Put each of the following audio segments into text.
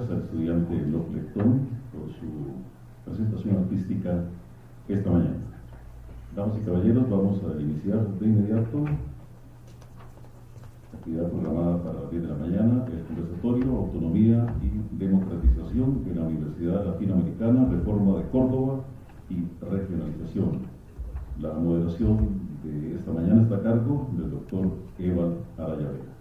gracias al estudiante López Lectón por su presentación artística esta mañana. Damas y caballeros, vamos a iniciar de inmediato la actividad programada para las 10 de la mañana, el conversatorio Autonomía y Democratización en la Universidad Latinoamericana, Reforma de Córdoba y Regionalización. La moderación de esta mañana está a cargo del doctor Eval Araya Vega.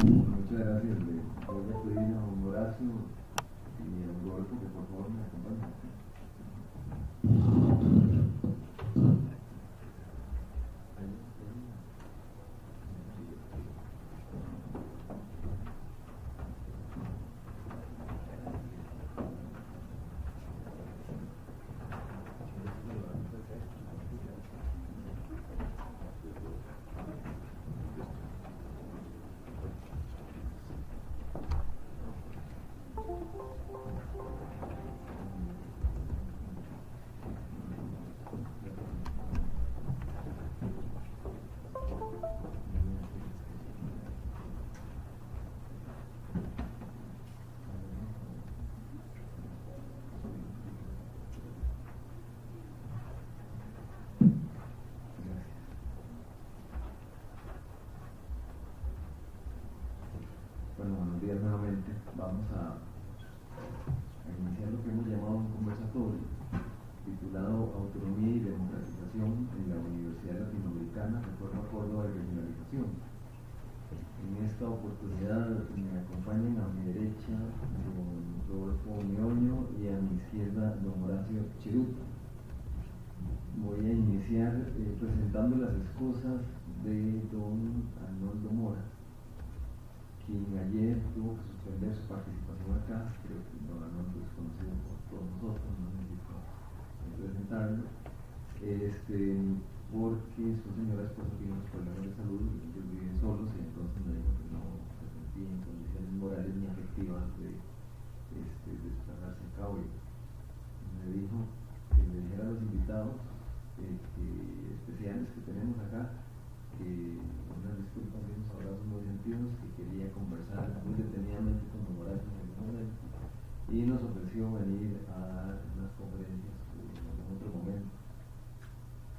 Muchas gracias. Le voy a pedir a don Horacio y a don Rodolfo que por favor me acompañen. Bueno, buenos días nuevamente. Vamos a iniciar lo que hemos llamado un conversatorio titulado Autonomía y Democratización en la Universidad Latinoamericana, Reforma Córdoba y Regionalización. En esta oportunidad me acompañan a mi derecha don Rodolfo Meoño y a mi izquierda don Horacio Cheruti. Voy a iniciar presentando las excusas de don Arnoldo Mora, quien ayer tuvo que suspender su participación acá. Creo que don Arnoldo es conocido por todos nosotros, no necesito presentarlo, porque su señora esposa tiene unos problemas de salud y ellos viven solos, y entonces me dijo que no se sentía en condiciones morales ni afectivas de desplazarse acá hoy. Me dijo que le dijera a los invitados especiales que tenemos acá que unas disculpas y unos abrazos muy sentidos, que quería conversar muy detenidamente con don Horacio en algún momento, y nos ofreció venir a dar unas conferencias en otro momento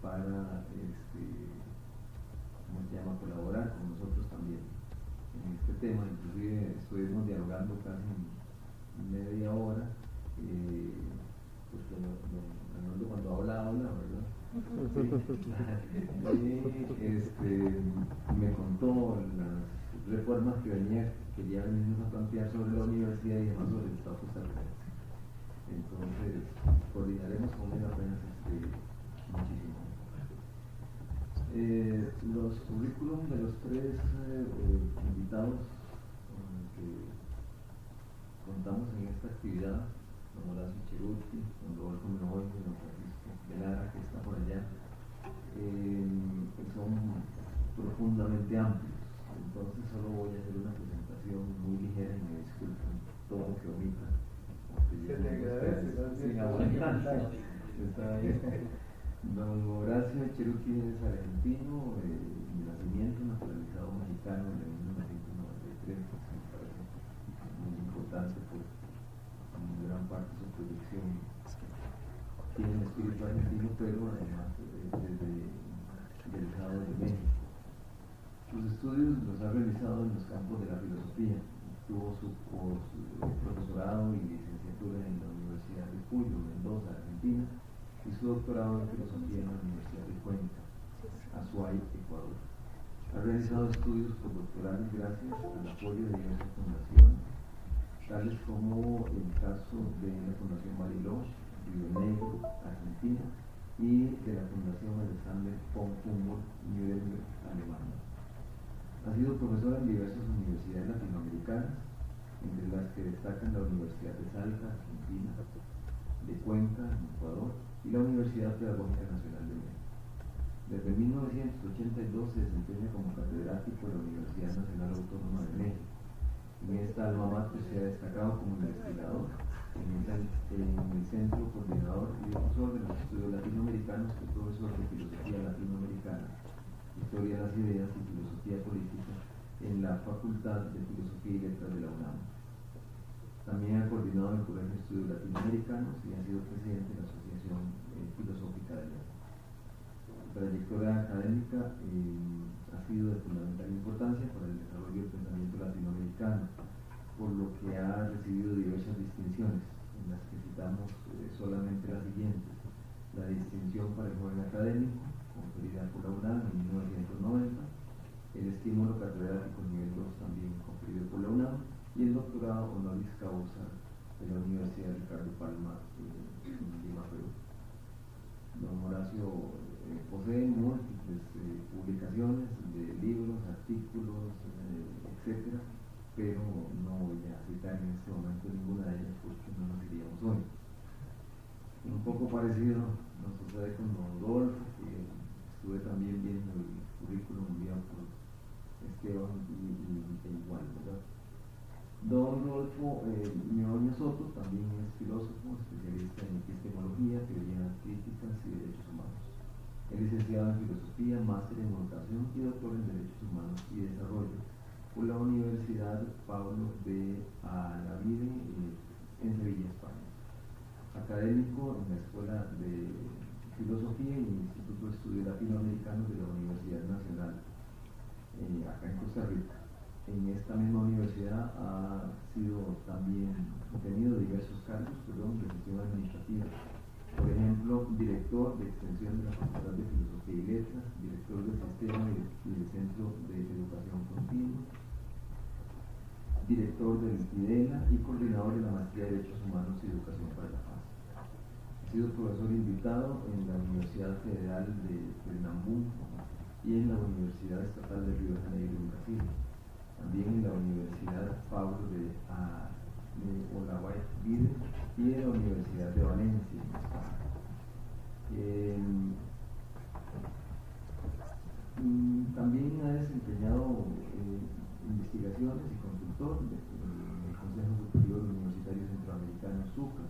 para ¿cómo se llama?, colaborar con nosotros también en este tema. Inclusive estuvimos dialogando casi media hora, pues don Arnoldo cuando habla, ¿verdad? Sí. Me contó las reformas que quería venirnos a plantear sobre la universidad y además sobre el estatus salarial. Entonces, coordinaremos con él apenas muchísimo. Los currículum de los tres invitados con los que contamos en esta actividad, don Horacio Cheruti, don Rodolfo Meoño y don Francisco Velara, que está por allá, son profundamente amplios. Entonces solo voy a hacer una presentación muy ligera y me disculpen todo lo que omita. Se te agradece, sin aguantar. Está bien. Don Horacio Cheruti es argentino, de nacimiento, naturalizado mexicano en 1993, me parece muy importante por gran parte de su producción. Tiene un espíritu argentino, pero además del Estado de México. Sus estudios los ha realizado en los campos de la filosofía. Tuvo su profesorado y licenciatura en la Universidad de Cuyo, Mendoza, Argentina, y su doctorado en filosofía en la Universidad de Cuenca, Azuay, Ecuador. Ha realizado estudios postdoctorales gracias al apoyo de diversas fundaciones, tales como el caso de la Fundación Bariloche, Río Negro, Argentina, y de la Fundación Alexander von Humboldt, Nuremberg, Alemania. Ha sido profesor en diversas universidades latinoamericanas, entre las que destacan la Universidad de Salta, Argentina, de Cuenca, en Ecuador, y la Universidad Pedagógica Nacional de México. Desde 1982 se desempeña como catedrático de la Universidad Nacional Autónoma de México. En esta alma mater se ha destacado como investigador en el Centro Coordinador y Difusor de los Estudios Latinoamericanos, y profesor de Filosofía Latinoamericana y Historia de las Ideas y Filosofía Política en la Facultad de Filosofía y Letras de la UNAM. También ha coordinado el Colegio de Estudios Latinoamericanos y ha sido presidente de la Asociación Filosófica de Letras. Su trayectoria académica ha sido de fundamental importancia para el desarrollo del pensamiento latinoamericano, por lo que ha recibido diversas distinciones, en las que citamos solamente las siguientes: la distinción para el joven académico, conferida por la UNAM en 1990, el estímulo catedrático nivel 2 también conferido por la UNAM, y el doctorado honoris causa de la Universidad Ricardo Palma en Lima, Perú. Don Horacio posee múltiples publicaciones de libros, artículos, etcétera, pero no voy a citar en este momento ninguna de ellas porque no nos iríamos hoy. Un poco parecido nos sucede con Don Rodolfo, que estuve también viendo el currículum enviado por Esteban y igual, ¿verdad? Don Rodolfo Ñoño Soto también es filósofo, especialista en epistemología, teorías críticas y derechos humanos. Es licenciado en filosofía, máster en educación y doctor en derechos humanos y desarrollo por la Universidad Pablo de Alavide en Sevilla, España. Académico en la Escuela de Filosofía y el Instituto de Estudios Latinoamericanos de la Universidad Nacional, acá en Costa Rica. En esta misma universidad ha tenido diversos cargos de gestión administrativa. Por ejemplo, director de extensión de la Facultad de Filosofía y Letras, director del Sistema y del Centro de Educación Continua, director del IDELA y coordinador de la Maestría de Derechos Humanos y Educación para la Paz. Ha sido profesor invitado en la Universidad Federal de Pernambuco y en la Universidad Estatal de Río de Janeiro, en Brasil. También en la Universidad Pablo de Olavide y en la Universidad de Valencia, en España. También ha desempeñado investigaciones y consultor en el Consejo Superior Universitario Centroamericano SUCA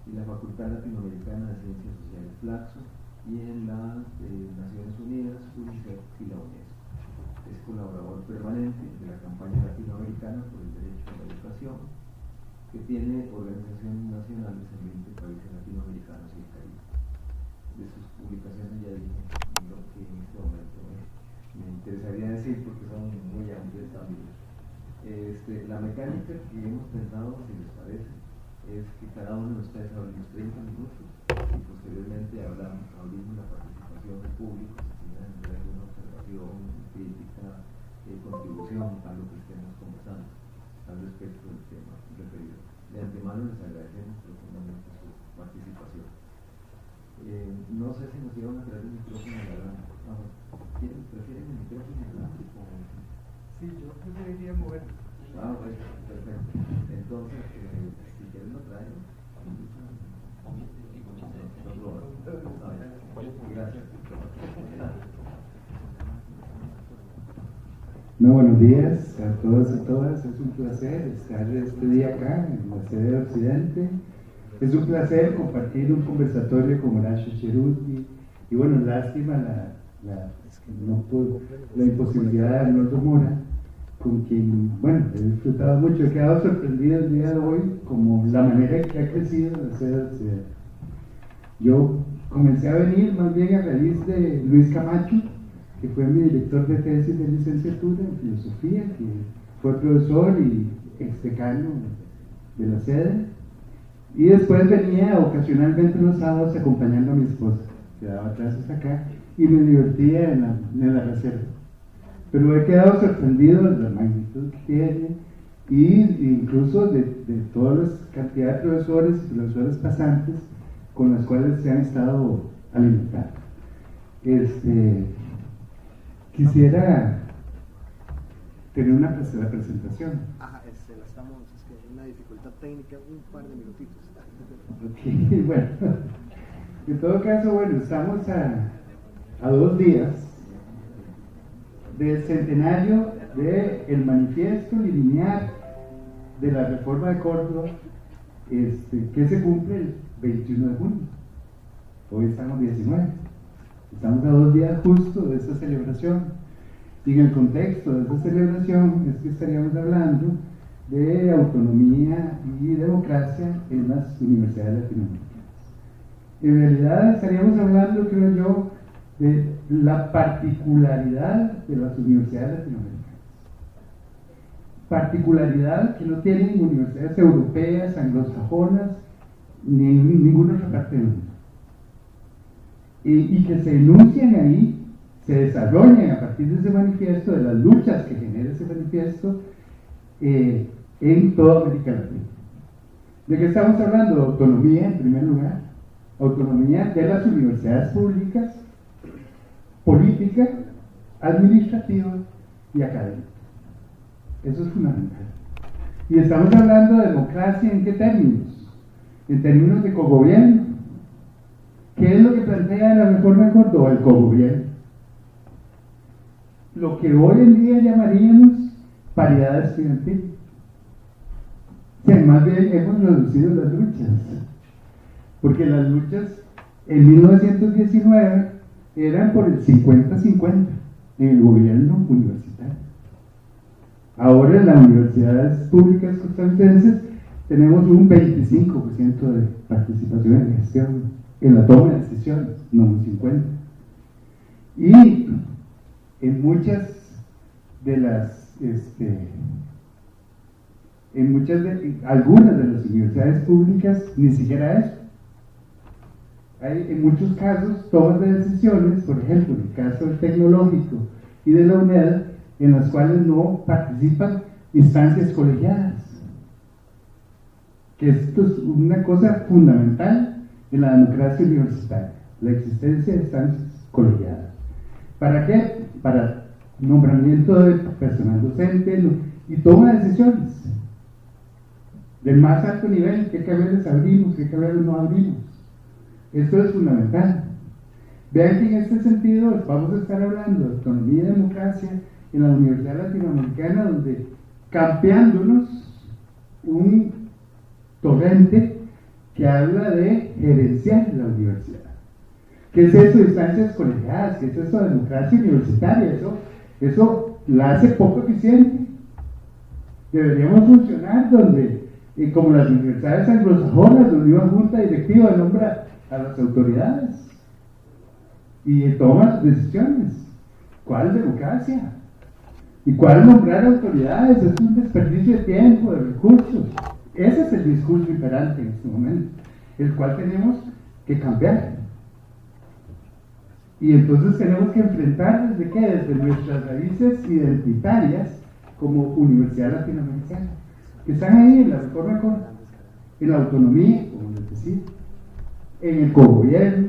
y la Facultad Latinoamericana de Ciencias Sociales Flaxo y en las Naciones Unidas, UNICEF y la UNESCO. Es colaborador permanente de la campaña latinoamericana por el derecho a la educación, que tiene organizaciones nacionales en 20 países latinoamericanos y el Caribe. De sus publicaciones ya dije lo que en este momento me interesaría decir, porque son muy amplias también. La mecánica que hemos pensado, si les parece, es que cada uno de ustedes hable unos 30 minutos y posteriormente abrimos la participación del público, si quieren hacer alguna observación, crítica, contribución a lo que estemos conversando al respecto del tema referido. De antemano les agradecemos profundamente su participación. No sé si nos iban a traer el micrófono adelante. ¿Prefieren el micrófono adelante? Sí, yo preferiría mover. Bueno, perfecto. Entonces, si quieren lo traen. Gracias. No, buenos días a todos y todas. Es un placer estar este día acá en la sede de Occidente. Es un placer compartir un conversatorio con Horacio Cerutti. Y bueno, lástima la imposibilidad de Arnoldo Mora, con quien, bueno, he disfrutado mucho. He quedado sorprendido el día de hoy como la manera que ha crecido la sede de Occidente. Yo comencé a venir más bien a raíz de Luis Camacho, que fue mi director de tesis de licenciatura en filosofía, que fue profesor y ex-decano de la sede, y después venía ocasionalmente los sábados acompañando a mi esposa, que daba clases acá, y me divertía en la reserva. Pero he quedado sorprendido de la magnitud que tiene, y incluso de toda la cantidad de profesores y profesores pasantes con los cuales se han estado alimentando. Quisiera tener una presentación. Ajá, la estamos, es que hay una dificultad técnica, un par de minutitos. Okay, bueno, en todo caso, bueno, estamos a 2 días del centenario del manifiesto lineal de la reforma de Córdoba, que se cumple el 21 de junio. Hoy estamos 19. Estamos a 2 días justo de esta celebración. Y en el contexto de esa celebración es que estaríamos hablando de autonomía y democracia en las universidades latinoamericanas. En realidad estaríamos hablando, creo yo, de la particularidad de las universidades latinoamericanas. Particularidad que no tienen universidades europeas, anglosajonas, ni en ninguna otra parte del mundo. Y que se enuncian ahí, se desarrollan a partir de ese manifiesto, de las luchas que genera ese manifiesto, en toda América Latina. ¿De qué estamos hablando? De autonomía, en primer lugar. Autonomía de las universidades públicas, política, administrativa y académica. Eso es fundamental. Y estamos hablando de democracia, ¿en qué términos? En términos de cogobierno. ¿Qué es lo que plantea la reforma de Córdoba? El cogobierno. Lo que hoy en día llamaríamos paridad estudiantil. O sea, más bien hemos reducido las luchas, porque las luchas en 1919 eran por el 50-50 en el gobierno universitario. Ahora en las universidades públicas costarricenses tenemos un 25% de participación en gestión, en la toma de decisiones, no un 50%. Y en muchas de las algunas de las universidades públicas ni siquiera eso. Hay en muchos casos tomas de decisiones, por ejemplo en el caso del Tecnológico y de la UNED, en las cuales no participan instancias colegiadas, que esto es una cosa fundamental en la democracia universitaria, la existencia de instancias colegiadas. ¿Para qué? Para nombramiento de personal docente y toma de decisiones del más alto nivel. ¿Qué carreras abrimos? ¿Qué carreras no abrimos? Esto es fundamental. Vean que en este sentido vamos a estar hablando de autonomía y democracia en la Universidad Latinoamericana, donde campeándonos un torrente que habla de gerenciar la universidad. ¿Qué es eso de instancias colegiadas? ¿Qué es eso de democracia universitaria? Eso la hace poco eficiente. Deberíamos funcionar donde, como las universidades anglosajonas, donde una junta directiva nombra a las autoridades y toma decisiones. ¿Cuál democracia? ¿Y cuál nombrar autoridades? Es un desperdicio de tiempo, de recursos. Ese es el discurso imperante en este momento, el cual tenemos que cambiar. Y entonces tenemos que enfrentar ¿desde qué? Desde nuestras raíces identitarias como Universidad Latinoamericana, que están ahí en la reforma de Córdoba, en la autonomía, como les decía, en el cogobierno,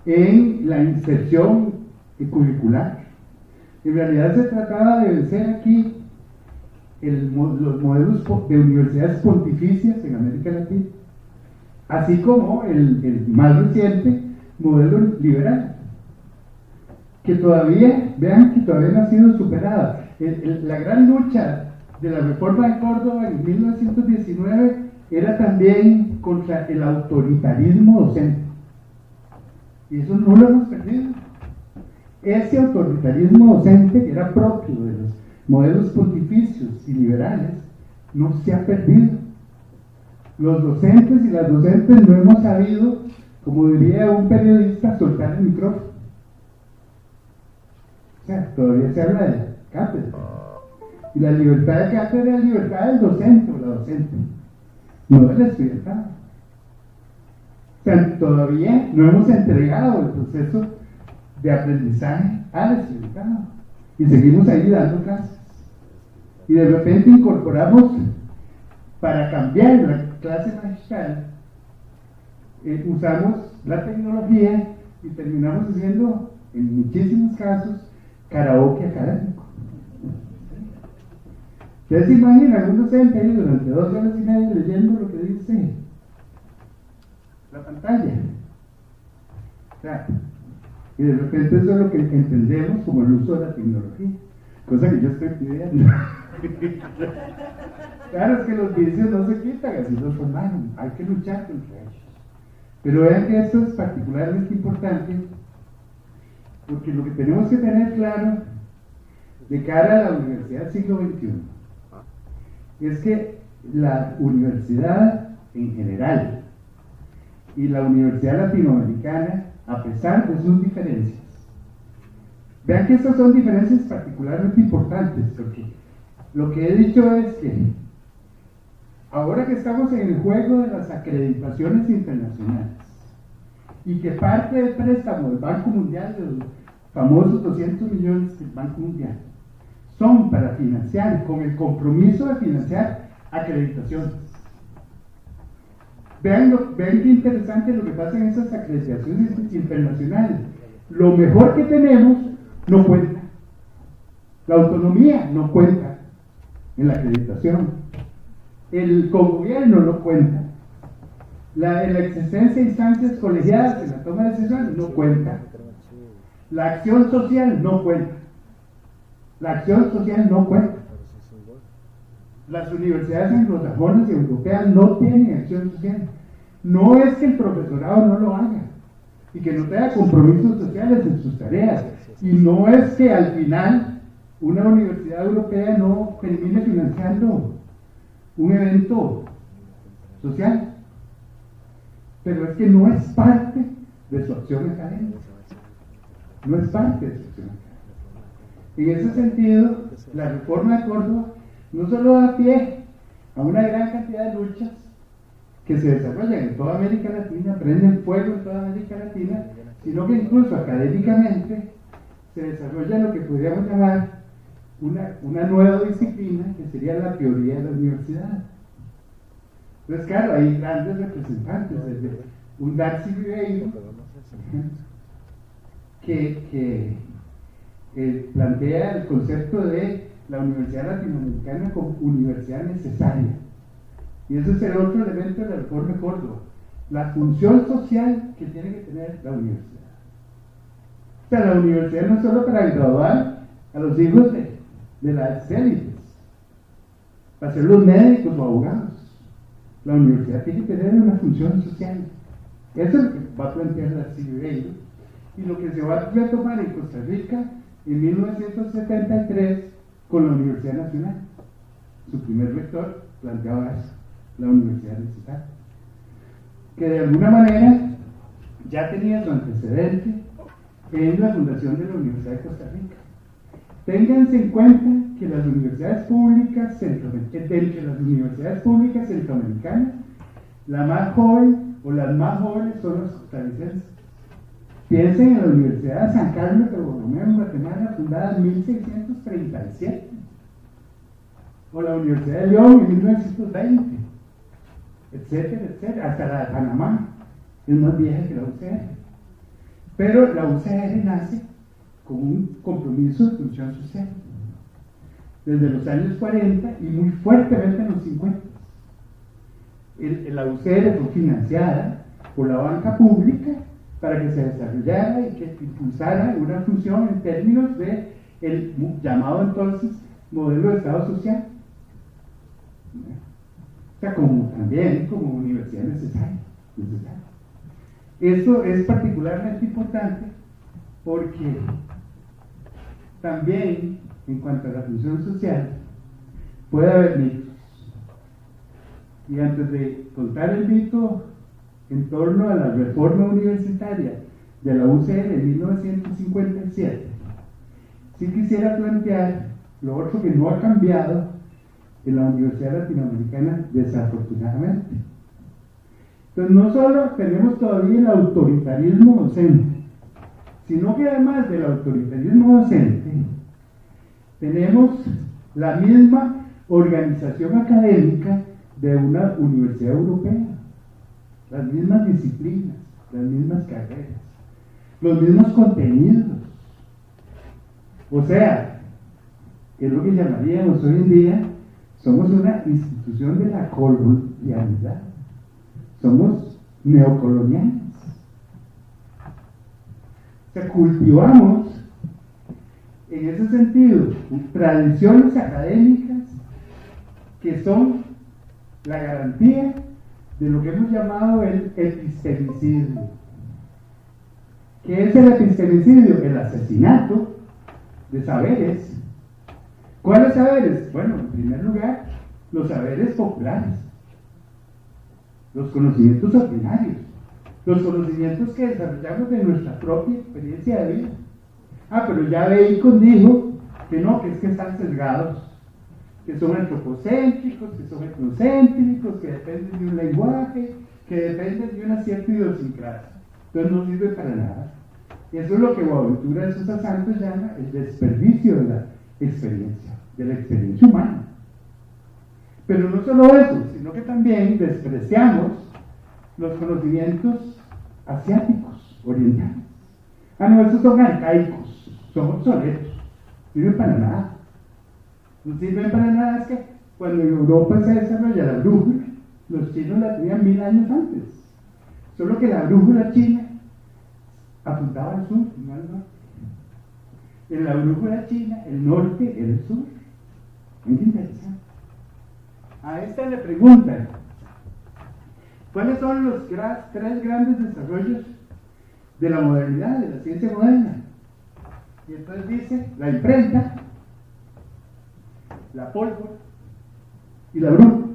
en la inserción curricular. En realidad se trataba de vencer aquí los modelos de universidades pontificias en América Latina, así como el más reciente modelo liberal, que todavía, vean que todavía no ha sido superada. La gran lucha de la reforma de Córdoba en 1919 era también contra el autoritarismo docente, y eso no lo hemos perdido. Ese autoritarismo docente, que era propio de los modelos pontificios y liberales, no se ha perdido. Los docentes y las docentes no hemos sabido, como diría un periodista, soltar el micrófono. O sea, todavía se habla de cátedra. Y la libertad de cátedra es libertad del docente o la docente, no del estudiantado. O sea, todavía no hemos entregado el proceso de aprendizaje al estudiantado y seguimos ahí dando clases. Y de repente incorporamos, para cambiar la clase magistral, usamos la tecnología y terminamos haciendo, en muchísimos casos, karaoke académico. Ustedes se imaginan un docente ahí durante 2 horas y media leyendo lo que dice la pantalla. O sea, y de repente eso es lo que entendemos como el uso de la tecnología, cosa que yo estoy pidiendo. Claro, es que los vicios no se quitan, así los formaron, hay que luchar contra ellos. Pero vean que esto es particularmente importante Porque lo que tenemos que tener claro de cara a la universidad del siglo XXI es que la universidad en general y la universidad latinoamericana, a pesar de sus diferencias, vean que estas son diferencias particularmente importantes, porque lo que he dicho es que ahora que estamos en el juego de las acreditaciones internacionales y que parte del préstamo del Banco Mundial, de los famosos 200 millones del Banco Mundial, son para financiar, con el compromiso de financiar acreditaciones. Vean qué interesante lo que pasa en esas acreditaciones internacionales. Lo mejor que tenemos no cuenta. La autonomía no cuenta en la acreditación. El cogobierno no cuenta. La existencia de instancias colegiadas en la toma de decisiones no cuenta. La acción social no cuenta. La acción social no cuenta. Las universidades anglosajonas y europeas no tienen acción social. No es que el profesorado no lo haga y que no tenga compromisos sociales en sus tareas. Y no es que al final una universidad europea no termine financiando un evento social. Pero es que no es parte de su acción académica. No es parte de su acción académica. En ese sentido, la reforma de Córdoba no solo da pie a una gran cantidad de luchas que se desarrollan en toda América Latina, prenden fuego en toda América Latina, sino que incluso académicamente se desarrolla lo que podríamos llamar una nueva disciplina, que sería la teoría de la universidad. Entonces, claro, hay grandes representantes, desde un Darcy Ribeiro, que plantea el concepto de la universidad latinoamericana como universidad necesaria. Y ese es el otro elemento de la reforma de Córdoba, la función social que tiene que tener la universidad. O sea, la universidad no es solo para graduar a los hijos de las élites, para ser los médicos o abogados. La universidad tiene que tener una función social. Eso es lo que va a plantear la Ribeiro, y lo que se va a retomar en Costa Rica en 1973 con la Universidad Nacional. Su primer rector planteaba eso, la universidad necesaria, que de alguna manera ya tenía su antecedente en la fundación de la Universidad de Costa Rica. Ténganse en cuenta que las universidades públicas centroamericanas, la más joven o las más jóvenes son las costarricenses. Piensen en la Universidad de San Carlos de Borromeo en Guatemala, fundada en 1637, o la Universidad de León en 1920, etcétera, etcétera. Hasta la de Panamá es más vieja que la UCR. Pero la UCR nace con un compromiso de función social desde los años 40 y muy fuertemente en los 50. La UCR fue financiada por la banca pública para que se desarrollara y que impulsara una función en términos de el llamado entonces modelo de Estado social. O sea, también como universidad necesaria. Esto es particularmente importante porque también, en cuanto a la función social, puede haber mitos. Y antes de contar el mito en torno a la reforma universitaria de la UCR en 1957, sí quisiera plantear lo otro que no ha cambiado en la Universidad Latinoamericana, desafortunadamente. Entonces, no solo tenemos todavía el autoritarismo docente, sino que además del autoritarismo docente, tenemos la misma organización académica de una universidad europea, las mismas disciplinas, las mismas carreras, los mismos contenidos. O sea, que es lo que llamaríamos hoy en día, somos una institución de la colonialidad, somos neocoloniales. O sea, cultivamos en ese sentido tradiciones académicas que son la garantía de lo que hemos llamado el epistemicismo. ¿Qué es el epistemicidio? El asesinato de saberes. ¿Cuáles saberes? Bueno, en primer lugar, los saberes populares, los conocimientos ordinarios, los conocimientos que desarrollamos de nuestra propia experiencia de vida. Pero ya Bacon dijo que no, que es que están sesgados, que son antropocéntricos, que son etnocéntricos, que dependen de un lenguaje, que dependen de una cierta idiosincrasia. Entonces no sirve para nada. Y eso es lo que Boaventura de Sousa Santos llama el desperdicio de la experiencia humana. Pero no solo eso, sino que también despreciamos los conocimientos asiáticos, orientales. No, esos son arcaicos, son obsoletos, no sirven para nada. No sirven para nada, es que cuando en Europa se desarrolla la brújula, los chinos la tenían 1000 años antes. Solo que la brújula china apuntaba al sur, no al norte. En la brújula china, el norte era el sur. Es interesante. A esta le preguntan, ¿cuáles son los 3 grandes desarrollos de la modernidad, de la ciencia moderna? Y entonces dice, la imprenta, la pólvora y la brújula.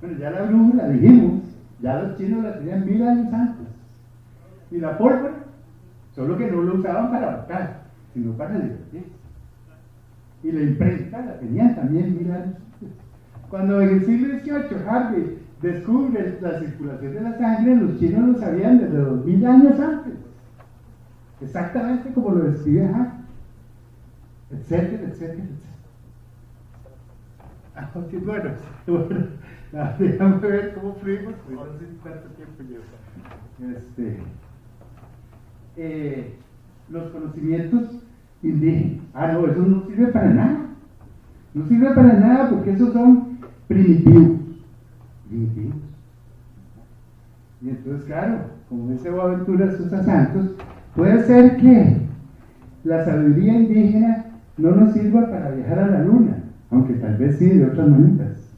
Bueno, ya la brújula, dijimos, ya los chinos la tenían 1000 años antes. Y la pólvora, solo que no lo usaban para matar, sino para divertirse. Y la imprenta la tenían también 1000 años antes. Cuando en el siglo XVIII Harvey descubre la circulación de la sangre, los chinos lo sabían desde 2000 años antes. Exactamente como lo describe Harvey. Etcétera, etcétera, etcétera. Bueno, déjame ver cómo fluimos, pues no sé cuánto tiempo lleva. Los conocimientos indígenas. No, eso no sirve para nada. No sirve para nada porque esos son primitivos. Y entonces, claro, como dice Boaventura de Sousa Santos, puede ser que la sabiduría indígena no nos sirva para viajar a la luna, aunque tal vez sí de otras maneras,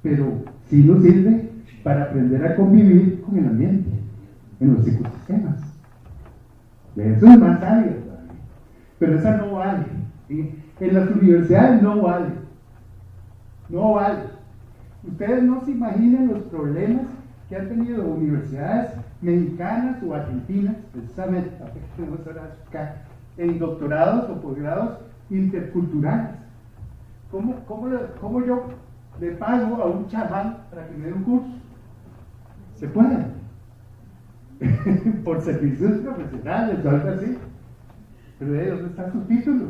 pero sí nos sirve para aprender a convivir con el ambiente, en los ecosistemas. Eso es más sabio todavía, pero esa no vale. En las universidades no vale. No vale. Ustedes no se imaginan los problemas que han tenido universidades mexicanas o argentinas, precisamente, en doctorados o posgrados interculturales. ¿Cómo yo le pago a un chamán para que me dé un curso? Se puede. Por servicios profesionales o algo así. Pero ¿dónde está su título?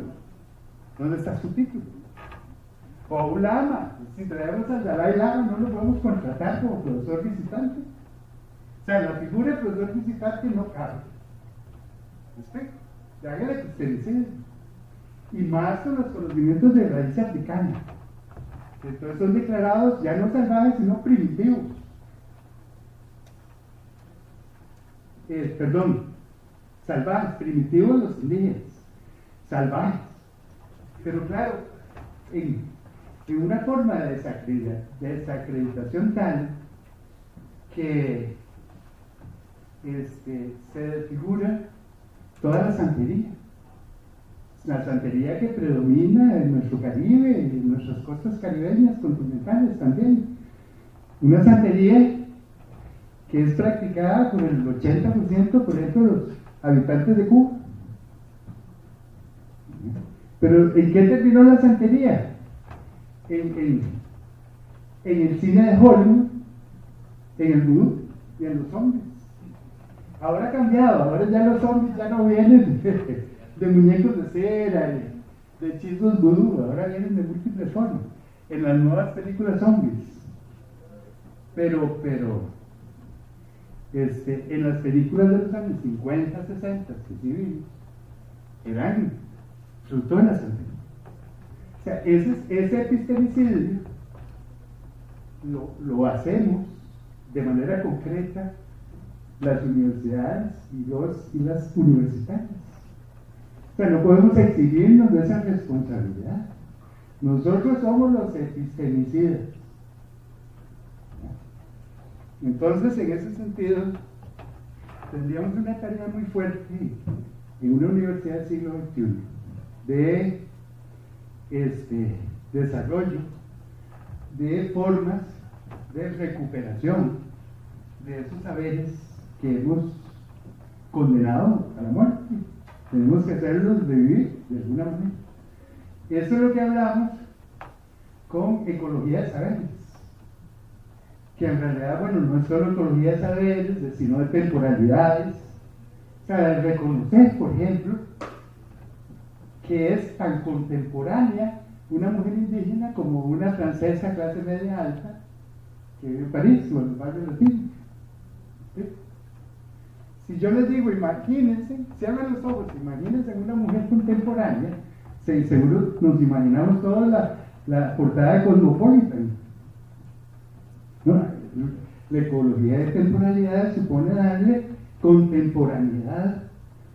¿Dónde está su título? O a un lama. Si traemos al Dalai Lama, no lo podemos contratar como profesor visitante. O sea, la figura de profesor visitante no cabe. ¿Respecto? Ya haga la que usted dice. Y más con los conocimientos de raíz africana. Entonces son declarados ya no salvajes, sino primitivos. Salvajes, primitivos los indígenas. Salvajes. Pero claro, en una forma de desacreditación tal que se desfigura toda la santería que predomina en nuestro Caribe y en nuestras costas caribeñas continentales también. Una santería que es practicada por el 80%, por ejemplo, de los habitantes de Cuba. Pero ¿en qué terminó la santería? En el cine de Hollywood, en el vudú y en los zombies. Ahora ha cambiado, ahora ya los zombies ya no vienen de muñecos de cera, de hechizos vudú, ahora vienen de múltiples formas, en las nuevas películas zombies. Pero en las películas de los años 50, 60, que sí vimos, eran fruto de la santería. O sea, ese epistemicidio lo hacemos de manera concreta las universidades y las universitarias. O sea, no podemos exigirnos de esa responsabilidad. Nosotros somos los epistemicidas. Entonces, en ese sentido, tendríamos una tarea muy fuerte en una universidad del siglo XXI de desarrollo de formas de recuperación de esos saberes que hemos condenado a la muerte. Tenemos que hacerlos revivir de alguna manera. Eso es lo que hablamos con ecología de saberes, que en realidad, bueno, no es solo ecología de saberes, sino de temporalidades. O sea, de reconocer, por ejemplo, que es tan contemporánea una mujer indígena como una francesa clase media alta que vive en París o en los barrios latinos. ¿Sí? Si yo les digo, imagínense, cierren los ojos, imagínense una mujer contemporánea, seguro nos imaginamos toda la portada de Cosmopolitan. ¿No? La ecología de temporalidad supone darle contemporaneidad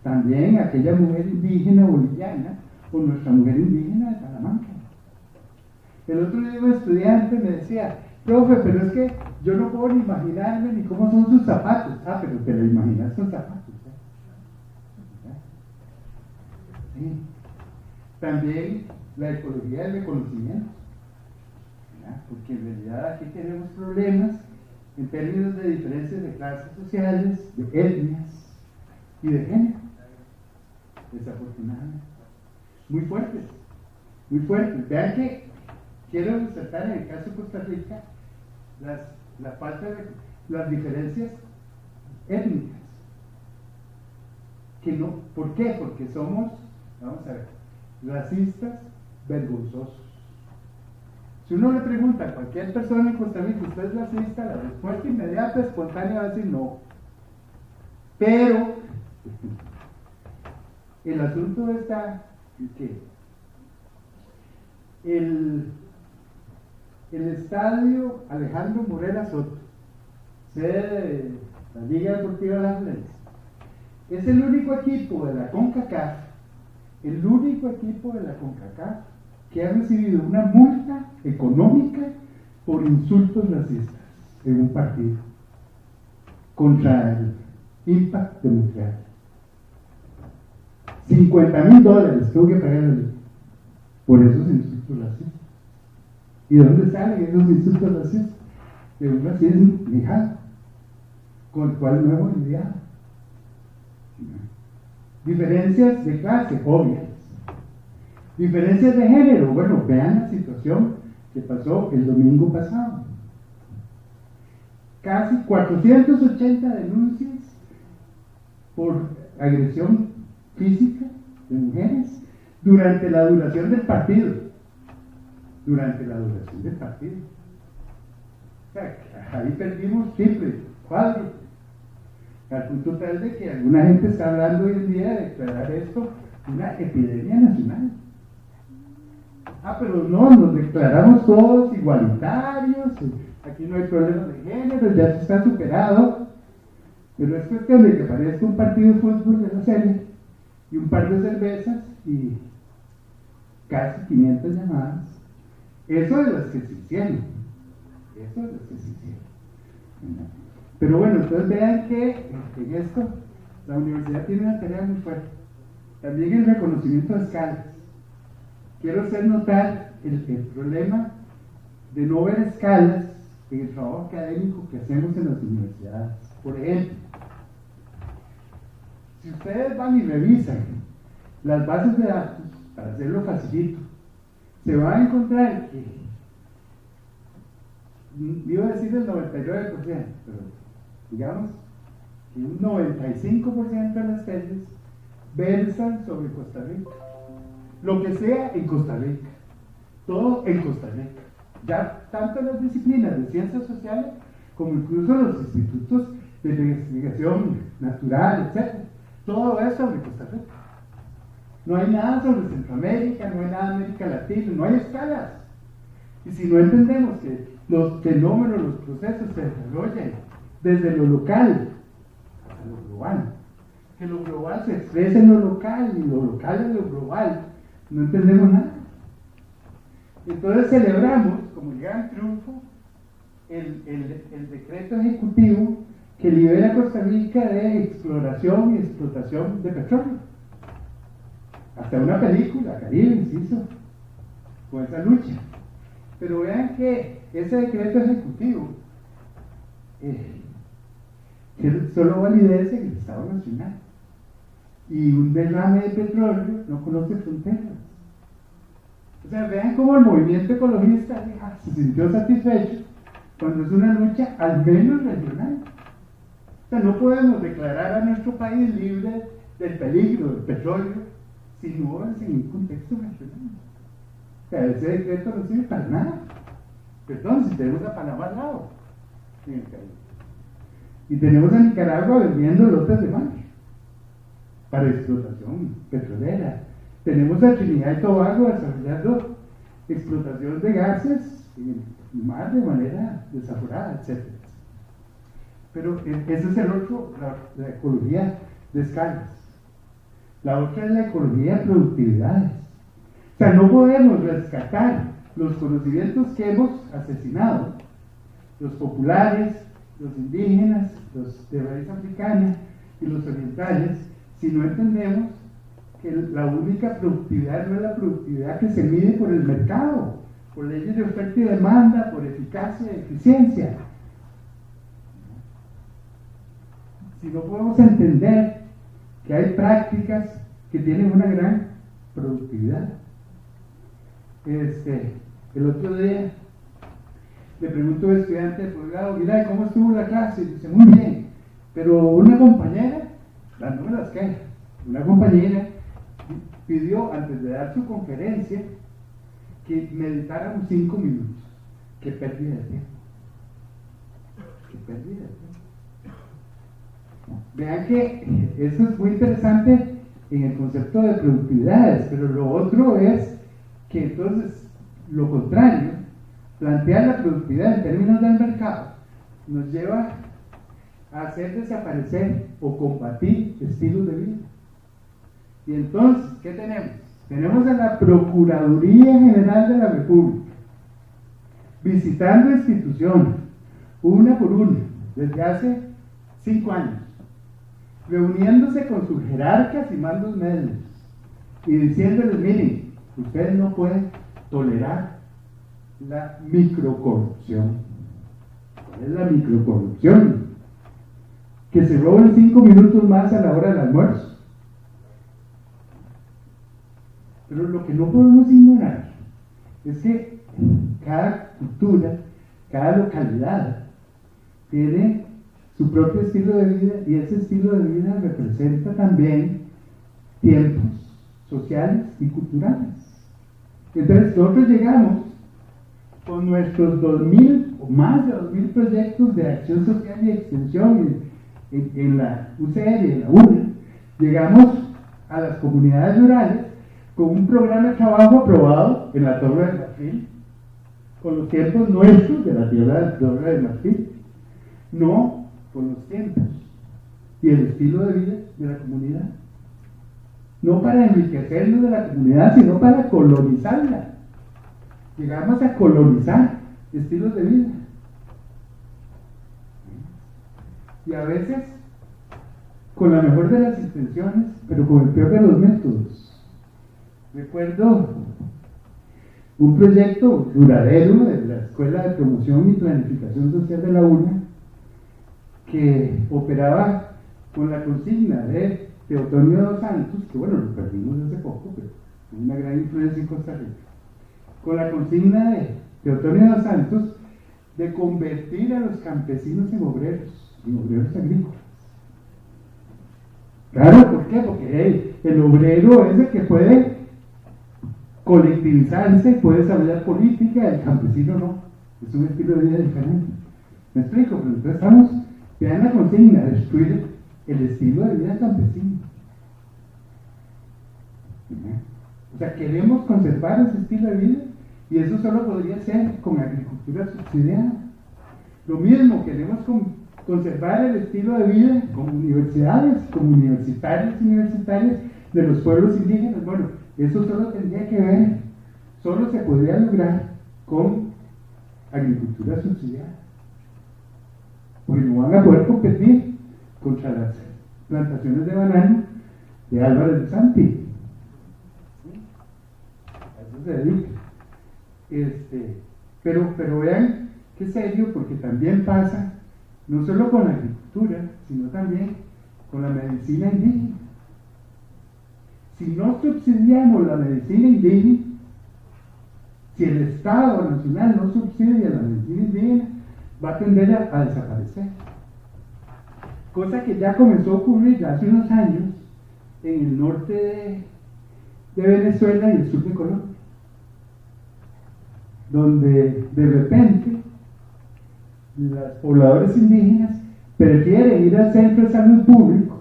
también a aquella mujer indígena boliviana o nuestra mujer indígena de Salamanca. El otro día un estudiante me decía, profe, pero es que yo no puedo ni imaginarme ni cómo son sus zapatos. Ah, pero te lo imaginas sus zapatos. Sí. También la ecología del reconocimiento, porque en realidad aquí tenemos problemas en términos de diferencias de clases sociales, de etnias y de género, desafortunadamente, muy fuertes, muy fuertes. Vean que quiero resaltar en el caso de Costa Rica la falta de las diferencias étnicas, que no, ¿por qué? Porque somos, vamos a ver, racistas vergonzosos. Si uno le pregunta a cualquier persona en Costa Rica, ¿usted es racista? La respuesta inmediata, espontánea, va a decir no. Pero el asunto está en que el estadio Alejandro Morera Soto, sede de la Liga Deportiva de Las Leyes, es el único equipo de la CONCACAF, que ha recibido una multa económica por insultos racistas en un partido contra el Impact de Montreal. $50,000 tuvo que pagar por esos insultos racistas. ¿Y de dónde salen esos insultos racistas? De un racismo lejano, con el cual no hemos lidiado. Diferencias de clase, obvias. Diferencias de género, bueno, vean la situación que pasó el domingo pasado. Casi 480 denuncias por agresión física de mujeres durante la duración del partido. O sea, ahí perdimos triple, cuádruple, al punto tal de que alguna gente está hablando hoy en día de declarar esto una epidemia nacional. Ah, pero no, nos declaramos todos igualitarios, aquí no hay problemas de género, ya se está superado. Pero es cuestión de que parezca un partido de fútbol de la serie y un par de cervezas y casi 500 llamadas. Eso de las que se hicieron. Pero bueno, entonces vean que en esto la universidad tiene una tarea muy fuerte. También el reconocimiento de escalas. Quiero hacer notar el problema de no ver escalas en el trabajo académico que hacemos en las universidades. Por ejemplo, si ustedes van y revisan las bases de datos, para hacerlo facilito, se van a encontrar que, iba a decir el 99%, pero digamos que un 95% de las tesis versan sobre Costa Rica. Lo que sea en Costa Rica, todo en Costa Rica. Ya tanto las disciplinas de ciencias sociales como incluso los institutos de investigación natural, etc. Todo es sobre Costa Rica. No hay nada sobre Centroamérica, no hay nada de América Latina, no hay escalas. Y si no entendemos que los fenómenos, los procesos se desarrollan desde lo local hasta lo global, que lo global se expresa en lo local y lo local en lo global, no entendemos nada. Entonces celebramos como gran triunfo el decreto ejecutivo que libera a Costa Rica de exploración y explotación de petróleo. Hasta una película, Caribe, se hizo con esa lucha. Pero vean que ese decreto ejecutivo que solo validez en el Estado Nacional. Y un derrame de petróleo no conoce fronteras. O sea, vean cómo el movimiento ecologista se sintió satisfecho cuando es una lucha al menos regional. O sea, no podemos declarar a nuestro país libre del peligro del petróleo si no es en un contexto regional. O sea, ese decreto no sirve para nada. Perdón, si tenemos a Panamá al lado, en el Caribe. Y tenemos a Nicaragua vendiendo lotes de mar para explotación petrolera. Tenemos a Trinidad y Tobago desarrollando explotación de gases en el mar de manera desaforada, etc. Pero ese es el otro, la ecología de escalas. La otra es la ecología de productividades. O sea, no podemos rescatar los conocimientos que hemos asesinado, los populares, los indígenas, los de raíz africana y los orientales, si no entendemos que la única productividad no es la productividad que se mide por el mercado, por leyes de oferta y demanda, por eficacia y eficiencia. Si no podemos entender que hay prácticas que tienen una gran productividad. El otro día le pregunto a un estudiante de posgrado, mira, ¿cómo estuvo la clase? Y dice, muy bien, pero una compañera, dándome las quejas, una compañera pidió antes de dar su conferencia que meditáramos 5 minutos. Qué pérdida de tiempo. Qué pérdida de tiempo. Vean que eso es muy interesante en el concepto de productividades, pero lo otro es que entonces lo contrario, plantear la productividad en términos del mercado nos lleva a hacer desaparecer o combatir estilos de vida. Y entonces, ¿qué tenemos? Tenemos a la Procuraduría General de la República visitando instituciones, una por una, desde hace 5 años, reuniéndose con sus jerarcas y mandos medios y diciéndoles, miren, ustedes no pueden tolerar la microcorrupción. ¿Cuál es la microcorrupción? Que se roben 5 minutos más a la hora del almuerzo. Pero lo que no podemos ignorar es que cada cultura, cada localidad tiene su propio estilo de vida y ese estilo de vida representa también tiempos sociales y culturales. Entonces nosotros llegamos con nuestros 2.000 o más de 2.000 proyectos de acción social y extensión en la UCR y en la UNA, llegamos a las comunidades rurales con un programa de trabajo aprobado en la Torre del Marfil, con los tiempos nuestros de la Torre del Marfil, no con los tiempos y el estilo de vida de la comunidad. No para enriquecernos de la comunidad, sino para colonizarla. Llegamos a colonizar estilos de vida. Y a veces con la mejor de las intenciones, pero con el peor de los métodos. Recuerdo un proyecto duradero de la Escuela de Promoción y Planificación Social de la UNA que operaba con la consigna de Teotonio dos Santos, que bueno, lo perdimos hace poco, pero fue una gran influencia en Costa Rica, con la consigna de Teotonio dos Santos de convertir a los campesinos en obreros agrícolas. Claro, ¿por qué? Porque el obrero es el que puede colectivizarse, puede desarrollar política, el campesino no, es un estilo de vida diferente. ¿Me explico? Pero entonces estamos, vean la consigna, destruir el estilo de vida campesino. O sea, queremos conservar ese estilo de vida y eso solo podría ser con agricultura subsidiada. Lo mismo, queremos conservar el estilo de vida con universidades, con universitarios y universitarias de los pueblos indígenas. Bueno, eso solo tendría que ver, solo se podría lograr con agricultura subsidiada. porque no van a poder competir contra las plantaciones de banano de Álvarez de Santi. ¿Sí? A eso se dedica. Pero vean qué serio, porque también pasa no solo con la agricultura, sino también con la medicina indígena. Si no subsidiamos la medicina indígena, si el Estado nacional no subsidia la medicina indígena, va a tender a desaparecer. Cosa que ya comenzó a ocurrir hace unos años en el norte de Venezuela y el sur de Colombia, donde de repente los pobladores indígenas prefieren ir al centro de salud público,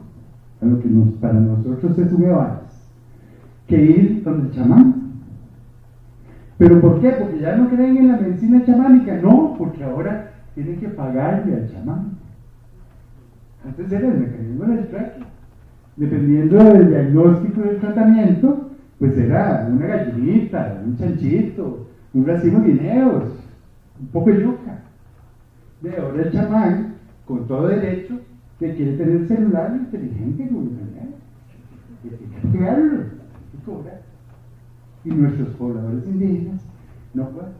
a lo que para nosotros es un EVAS, que ir donde el chamán. ¿Pero por qué? Porque ya no creen en la medicina chamánica. No, porque ahora tienen que pagarle al chamán. Antes era el mecanismo del traque. Dependiendo del diagnóstico del tratamiento, pues era una gallinita, un chanchito, un racimo de guineos, un poco de yuca. De ahora el chamán, con todo derecho, que quiere tener un celular inteligente como el celular. Tiene que darlo, tiene que cobrar. Y nuestros pobladores indígenas no pueden.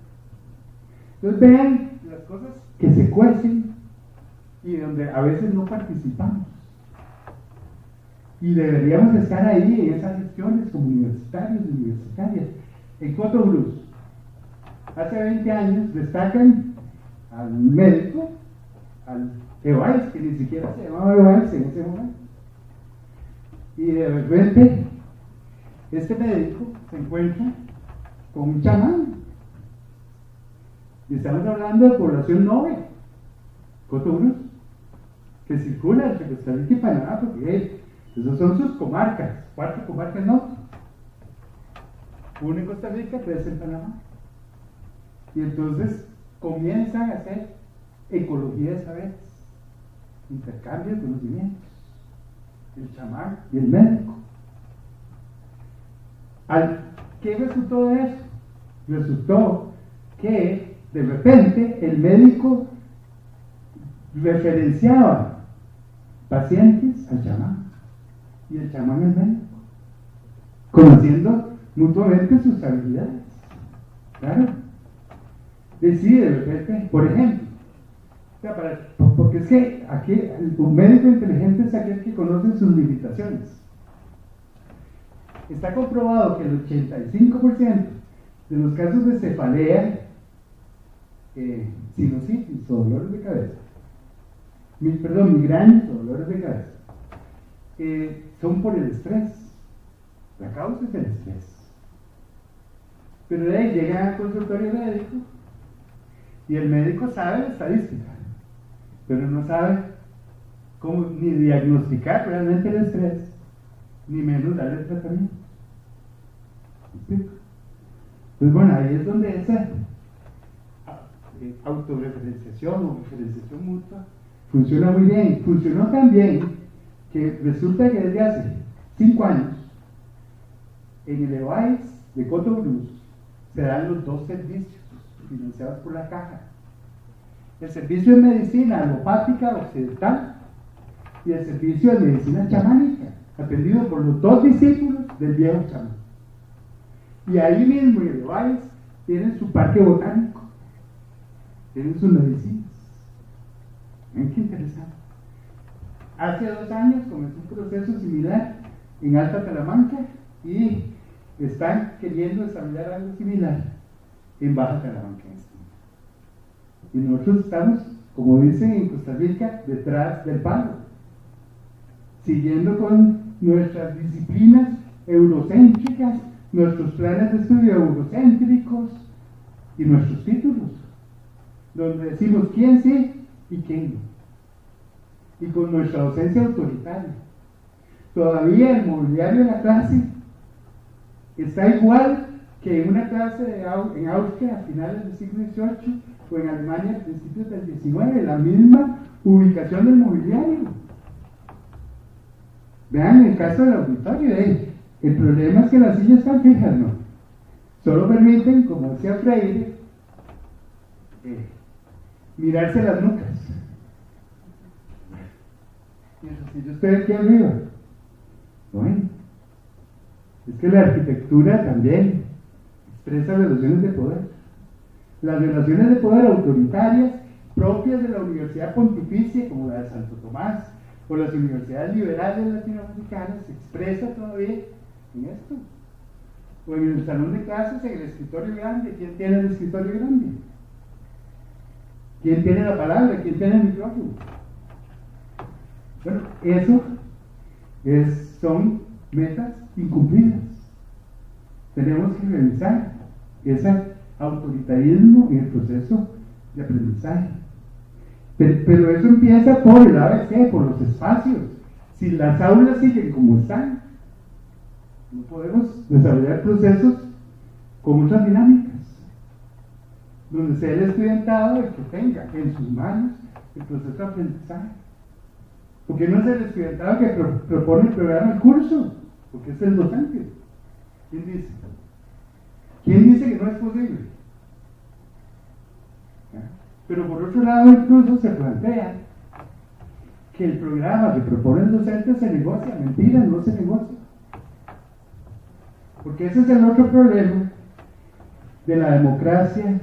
Entonces vean las cosas que se cuecen y donde a veces no participamos. Y deberíamos estar ahí en esas gestiones como universitarios y universitarias. En Cotobruz, hace 20 años destacan al médico, al EVAIS, que ni siquiera se llamaba EVAIS en ese momento. Y de repente, este médico se encuentra con un chamán. Y estamos hablando de población 9, Cotobruz, que circula entre Costa Rica y Panamá, porque esas son sus comarcas, 4 comarcas norte. Una en Costa Rica, 3 en Panamá. Y entonces comienzan a hacer ecología de saberes, intercambio de conocimientos, el chamán y el médico. ¿Qué resultó de eso? Resultó que de repente el médico referenciaba pacientes al chamán y el chamán al médico, conociendo mutuamente sus habilidades. Claro. Decide de repente, por ejemplo, porque es que aquí un médico inteligente es aquel que conoce sus limitaciones. Está comprobado que el 85% de los casos de cefalea, sinusitis o dolores de cabeza, migrañas o dolores de cabeza, son por el estrés. La causa es el estrés. Pero de ahí llegan al consultorio médico y el médico sabe la estadística, pero no sabe cómo ni diagnosticar realmente el estrés, ni menos darle el tratamiento. Pues bueno, ahí es donde esa autorreferenciación o referenciación mutua funciona muy bien. Funcionó tan bien que resulta que desde hace 5 años en el EVAIS de Cotobruz se dan los 2 servicios financiados por la caja: el servicio de medicina alopática occidental y el servicio de medicina chamánica, atendido por los 2 discípulos del viejo chamán. Y ahí mismo en el EVAIS tienen su parque botánico, tienen sus medicinas. Ven qué interesante. Hace 2 años comenzó un proceso similar en Alta Talamanca y están queriendo desarrollar algo similar en Baja Talamanca. Y nosotros estamos, como dicen en Costa Rica, detrás del palo, siguiendo con nuestras disciplinas eurocéntricas, nuestros planes de estudio eurocéntricos y nuestros títulos, donde decimos quién sí y quién no, y con nuestra docencia autoritaria. Todavía el mobiliario de la clase está igual que en una clase en Austria a finales del siglo XVIII o en Alemania a principios del XIX, la misma ubicación del mobiliario. Vean el caso del auditorio, el problema es que las sillas están fijas, ¿no? Solo permiten, como decía Freire, mirarse las nucas. Mientras que yo estoy aquí arriba. Bueno, es que la arquitectura también expresa relaciones de poder. Las relaciones de poder autoritarias propias de la Universidad Pontificia, como la de Santo Tomás, o las universidades liberales latinoamericanas, se expresa todavía en esto. O en el salón de clases, en el escritorio grande. ¿Quién tiene el escritorio grande? ¿Quién tiene la palabra? ¿Quién tiene el micrófono? Bueno, eso son metas incumplidas. Tenemos que revisar ese autoritarismo en el proceso de aprendizaje. Pero eso empieza por el ABC, por los espacios. Si las aulas siguen como están, no podemos desarrollar procesos con otras dinámicas, donde sea el estudiantado el que tenga en sus manos el proceso de aprendizaje. Porque no es el estudiantado que propone el programa del curso, porque es el docente. ¿Quién dice? ¿Quién dice que no es posible? Pero por otro lado, incluso se plantea que el programa que propone el docente se negocia. Mentira, no se negocia. Porque ese es el otro problema de la democracia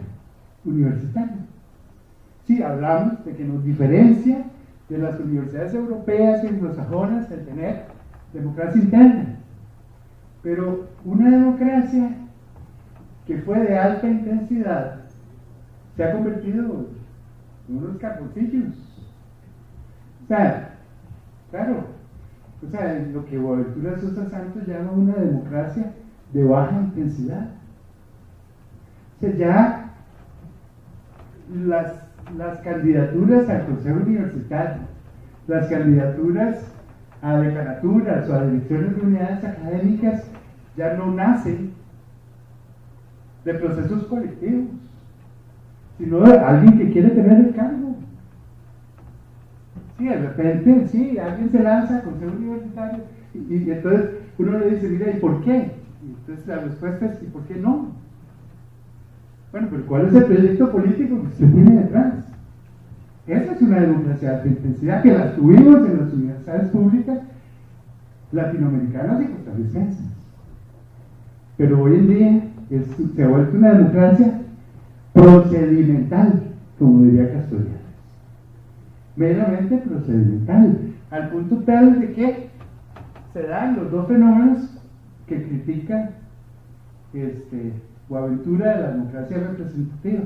universitaria. Sí, hablamos de que nos diferencia de las universidades europeas y anglosajonas el tener democracia interna. Pero una democracia que fue de alta intensidad se ha convertido en unos carboncillos. O sea, claro, o sea, lo que Boaventura Sosa Santos llama una democracia de baja intensidad. O sea, ya las candidaturas al consejo universitario, las candidaturas a decanaturas o a direcciones de unidades académicas ya no nacen de procesos colectivos, sino de alguien que quiere tener el cargo. Sí, de repente, sí, alguien se lanza a consejo universitario y entonces uno le dice, mira, ¿y por qué? Y entonces la respuesta es, ¿y por qué no? Bueno, pero ¿cuál es el proyecto político que se tiene detrás? Esa es una democracia de alta intensidad que la tuvimos en las universidades públicas latinoamericanas y costarricenses. Pero hoy en día se ha vuelto una democracia procedimental, como diría Castoriadis. Meramente procedimental, al punto tal de que se dan los dos fenómenos que critica Boaventura de la democracia representativa.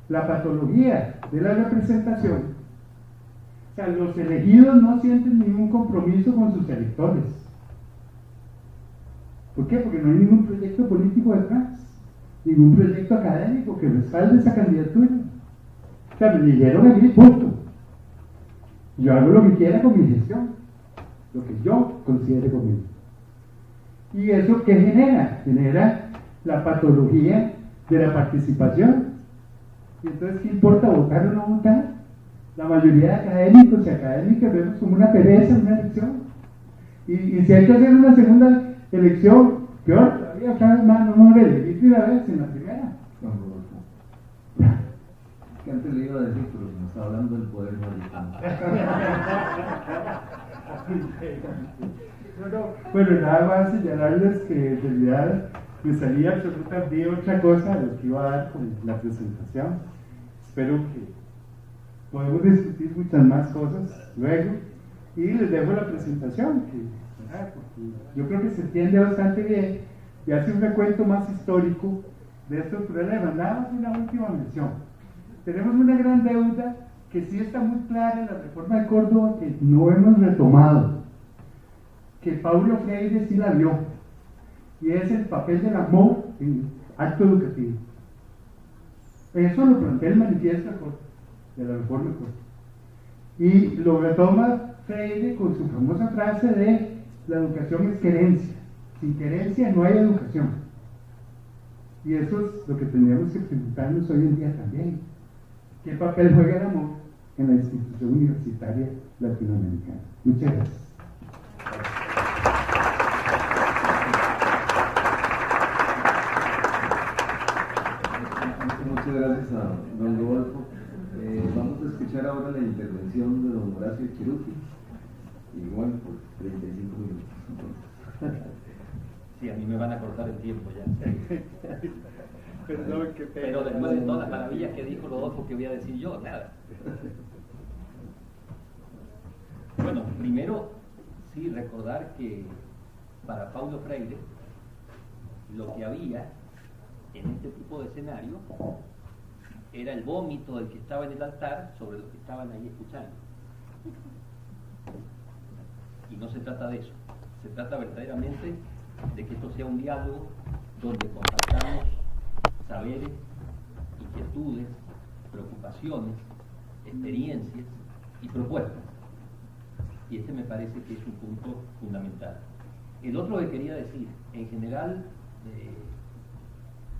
La patología de la representación. O sea, los elegidos no sienten ningún compromiso con sus electores. ¿Por qué? Porque no hay ningún proyecto político detrás, ningún proyecto académico que respalde esa candidatura. O sea, me dijeron a mí, punto. Yo hago lo que quiera con mi gestión, lo que yo considere conmigo. ¿Y eso qué genera? Genera la patología de la participación. Y entonces, ¿qué importa votar o no votar? La mayoría de académicos y académicas vemos como una pereza en una elección. Y si hay que hacer una segunda elección, peor todavía, otra vez más, no me elegí una vez en la primera. Que antes le iba a decir, pero nos está hablando del poder maldito. Bueno, nada más señalarles que en realidad me salía absolutamente otra cosa de lo que iba a dar con la presentación. Espero que podamos discutir muchas más cosas luego y les dejo la presentación, porque yo creo que se entiende bastante bien y hace un recuento más histórico de estos problemas. Nada más una última mención. Tenemos una gran deuda que sí está muy clara en la reforma de Córdoba, que no hemos retomado, que Paulo Freire sí la vio, y es el papel del amor en acto educativo. Eso lo plantea el manifiesto de la reforma de Córdoba, y lo retoma Freire con su famosa frase de la educación es querencia, sin querencia no hay educación. Y eso es lo que tendríamos que preguntarnos hoy en día también. ¿Qué papel juega el amor en la institución universitaria latinoamericana? Muchas gracias. Muchas gracias a don Rodolfo. Vamos a escuchar ahora la intervención de don Horacio Cheruti, igual por 35 minutos. Sí, a mí me van a cortar el tiempo ya. Perdón, qué pena. Pero después de todas las maravillas que dijo Rodolfo, ¿qué voy a decir yo? Nada. Bueno, primero, sí, recordar que para Paulo Freire, lo que había en este tipo de escenario era el vómito del que estaba en el altar sobre los que estaban ahí escuchando. Y no se trata de eso, se trata verdaderamente de que esto sea un diálogo donde compartamos saberes, inquietudes, preocupaciones, experiencias y propuestas. Y este me parece que es un punto fundamental. El otro que quería decir, en general,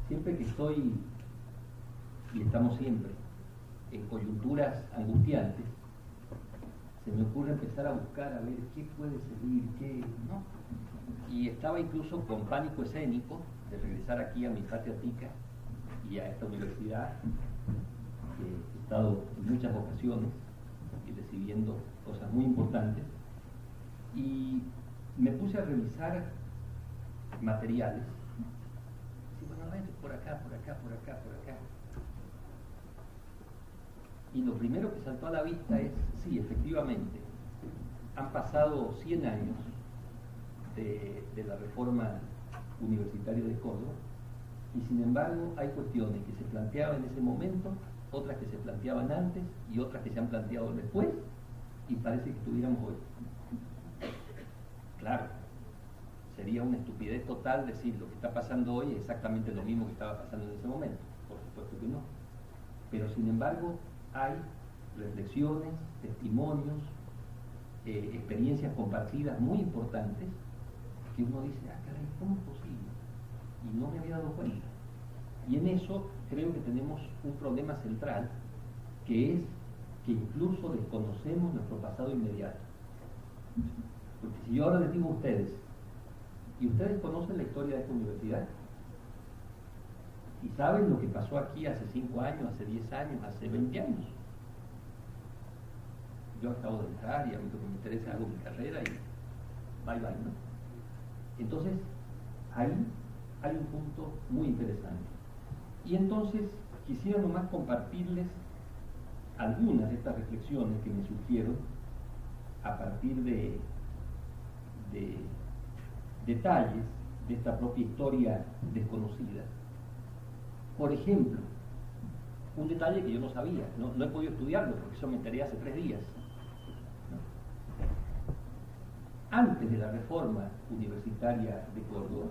siempre que estoy, y estamos siempre, en coyunturas angustiantes, se me ocurre empezar a buscar a ver qué puede servir, qué no. Y estaba incluso con pánico escénico de regresar aquí a mi patria tica y a esta universidad, que he estado en muchas ocasiones y recibiendo cosas muy importantes, y me puse a revisar materiales. Sí, bueno, a ver, por acá, por acá, por acá, por acá. Y lo primero que saltó a la vista es, sí, efectivamente, han pasado 100 años de la reforma universitaria de Córdoba, y sin embargo hay cuestiones que se planteaban en ese momento, otras que se planteaban antes y otras que se han planteado después, y parece que estuviéramos hoy. Claro, sería una estupidez total decir lo que está pasando hoy es exactamente lo mismo que estaba pasando en ese momento, por supuesto que no. Pero sin embargo hay reflexiones, testimonios, experiencias compartidas muy importantes que uno dice, ah, caray, ¿cómo es posible? Y no me había dado cuenta. Y en eso creo que tenemos un problema central, que es que incluso desconocemos nuestro pasado inmediato. Porque si yo ahora les digo a ustedes, ¿y ustedes conocen la historia de esta universidad? ¿Y saben lo que pasó aquí hace 5 años, hace 10 años, hace 20 años? Yo acabo de entrar y a mí lo que me interesa hago mi carrera y bye bye, ¿no? Entonces, ahí hay un punto muy interesante. Y entonces, quisiera nomás compartirles algunas de estas reflexiones que me surgieron a partir de detalles de esta propia historia desconocida. Por ejemplo, un detalle que yo no sabía, no he podido estudiarlo porque eso me enteré hace 3 días. Antes de la reforma universitaria de Córdoba,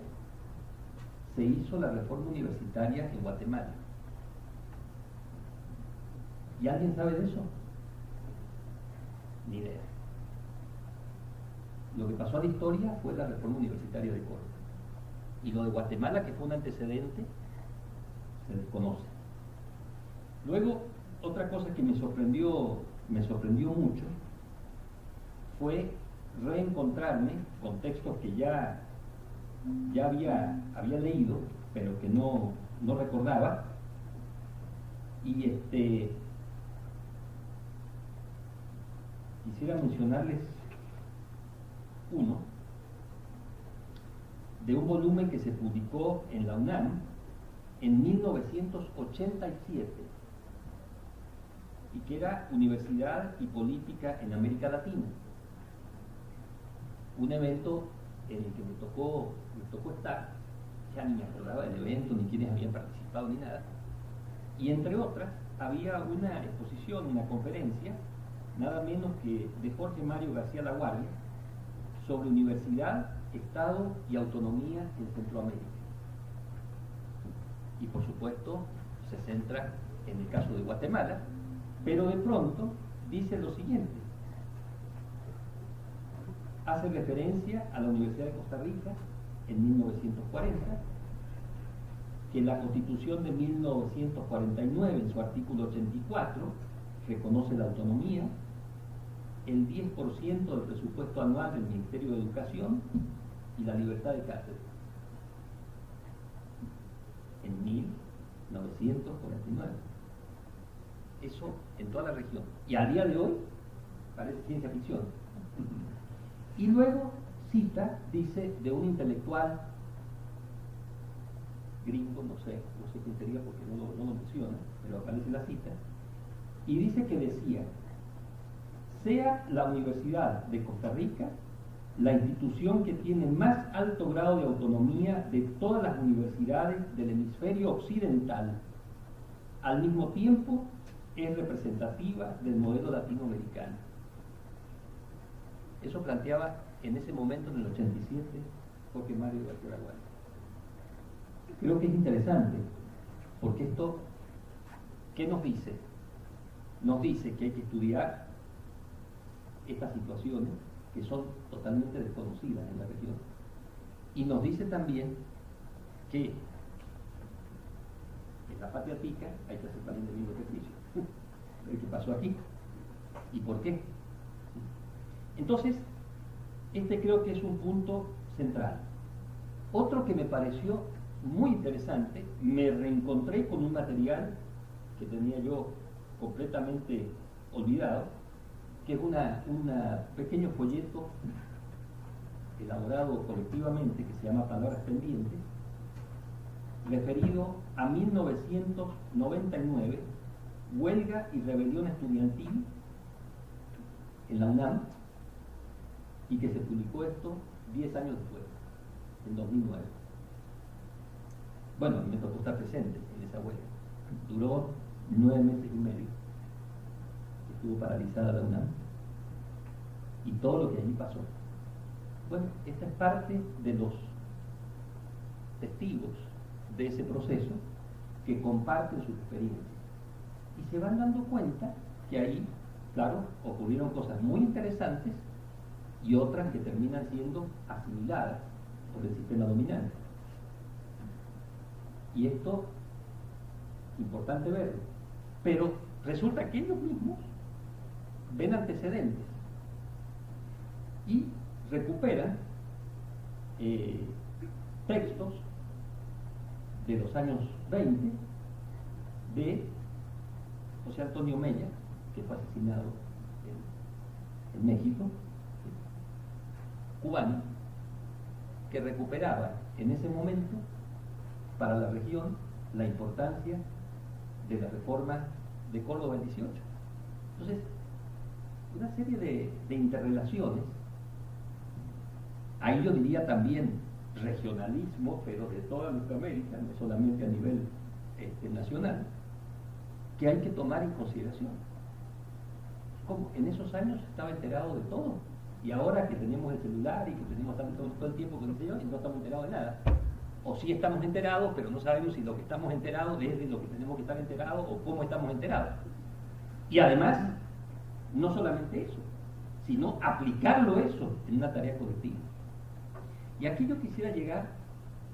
se hizo la reforma universitaria en Guatemala. ¿Y alguien sabe de eso? Ni idea. Lo que pasó a la historia fue la reforma universitaria de Córdoba. Y lo de Guatemala, que fue un antecedente, se desconoce. Luego, otra cosa que me sorprendió mucho fue reencontrarme con textos que ya había leído, pero que no recordaba, y quisiera mencionarles uno de un volumen que se publicó en la UNAM en 1987 y que era Universidad y Política en América Latina, un evento en el que me tocó estar. Ya ni me acordaba del evento, ni quienes habían participado, ni nada. Y entre otras, había una exposición, una conferencia, nada menos que de Jorge Mario García Laguardia, sobre universidad, Estado y autonomía en Centroamérica. Y por supuesto, se centra en el caso de Guatemala, pero de pronto dice lo siguiente. Hace referencia a la Universidad de Costa Rica en 1940, que la Constitución de 1949, en su artículo 84, reconoce la autonomía, el 10% del presupuesto anual del Ministerio de Educación y la libertad de cátedra. En 1949. Eso en toda la región. Y a día de hoy parece ciencia ficción. Y luego cita, dice, de un intelectual gringo, no sé quién sería porque no lo menciona, pero aparece la cita, y dice que decía: sea la Universidad de Costa Rica la institución que tiene más alto grado de autonomía de todas las universidades del hemisferio occidental, al mismo tiempo es representativa del modelo latinoamericano. Eso planteaba en ese momento, en el 87, Jorge Mario García Araguain. Creo que es interesante, porque esto, ¿qué nos dice? Nos dice que hay que estudiar estas situaciones que son totalmente desconocidas en la región. Y nos dice también que en la patria tica hay que hacer también el mismo ejercicio. Ver qué pasó aquí y por qué. Entonces, este creo que es un punto central. Otro que me pareció muy interesante, me reencontré con un material que tenía yo completamente olvidado, que es un pequeño folleto elaborado colectivamente que se llama Palabras Pendientes, referido a 1999, huelga y rebelión estudiantil en la UNAM, y que se publicó esto 10 años después, en 2009. Bueno, me tocó estar presente en esa huelga. Duró 9 meses y medio. Estuvo paralizada la UNAM y todo lo que allí pasó. Bueno, esta es parte de los testigos de ese proceso que comparten sus experiencias y se van dando cuenta que ahí, claro, ocurrieron cosas muy interesantes y otras que terminan siendo asimiladas por el sistema dominante. Y esto, importante verlo, pero resulta que ellos mismos ven antecedentes y recuperan textos de los años 20 de José Antonio Mella, que fue asesinado en México, cubano, que recuperaba en ese momento para la región la importancia de la reforma de Córdoba del 18. Entonces, una serie de interrelaciones, ahí yo diría también regionalismo, pero de toda nuestra América, no solamente a nivel nacional, que hay que tomar en consideración. Como en esos años estaba enterado de todo, y ahora que tenemos el celular y que tenemos todo el tiempo que no estamos enterados de nada. O sí estamos enterados, pero no sabemos si lo que estamos enterados es de lo que tenemos que estar enterados o cómo estamos enterados. Y además, no solamente eso, sino aplicarlo eso en una tarea colectiva. Y aquí yo quisiera llegar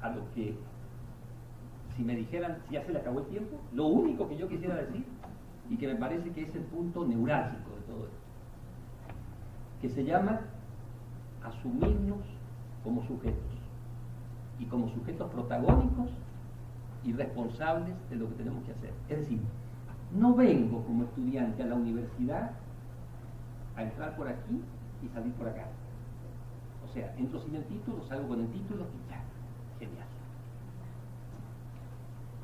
a lo que, si me dijeran, si ya se le acabó el tiempo, lo único que yo quisiera decir, y que me parece que es el punto neurálgico de todo esto, que se llama asumirnos como sujetos, y como sujetos protagónicos y responsables de lo que tenemos que hacer. Es decir, no vengo como estudiante a la universidad a entrar por aquí y salir por acá. O sea, entro sin el título, salgo con el título y ya, genial.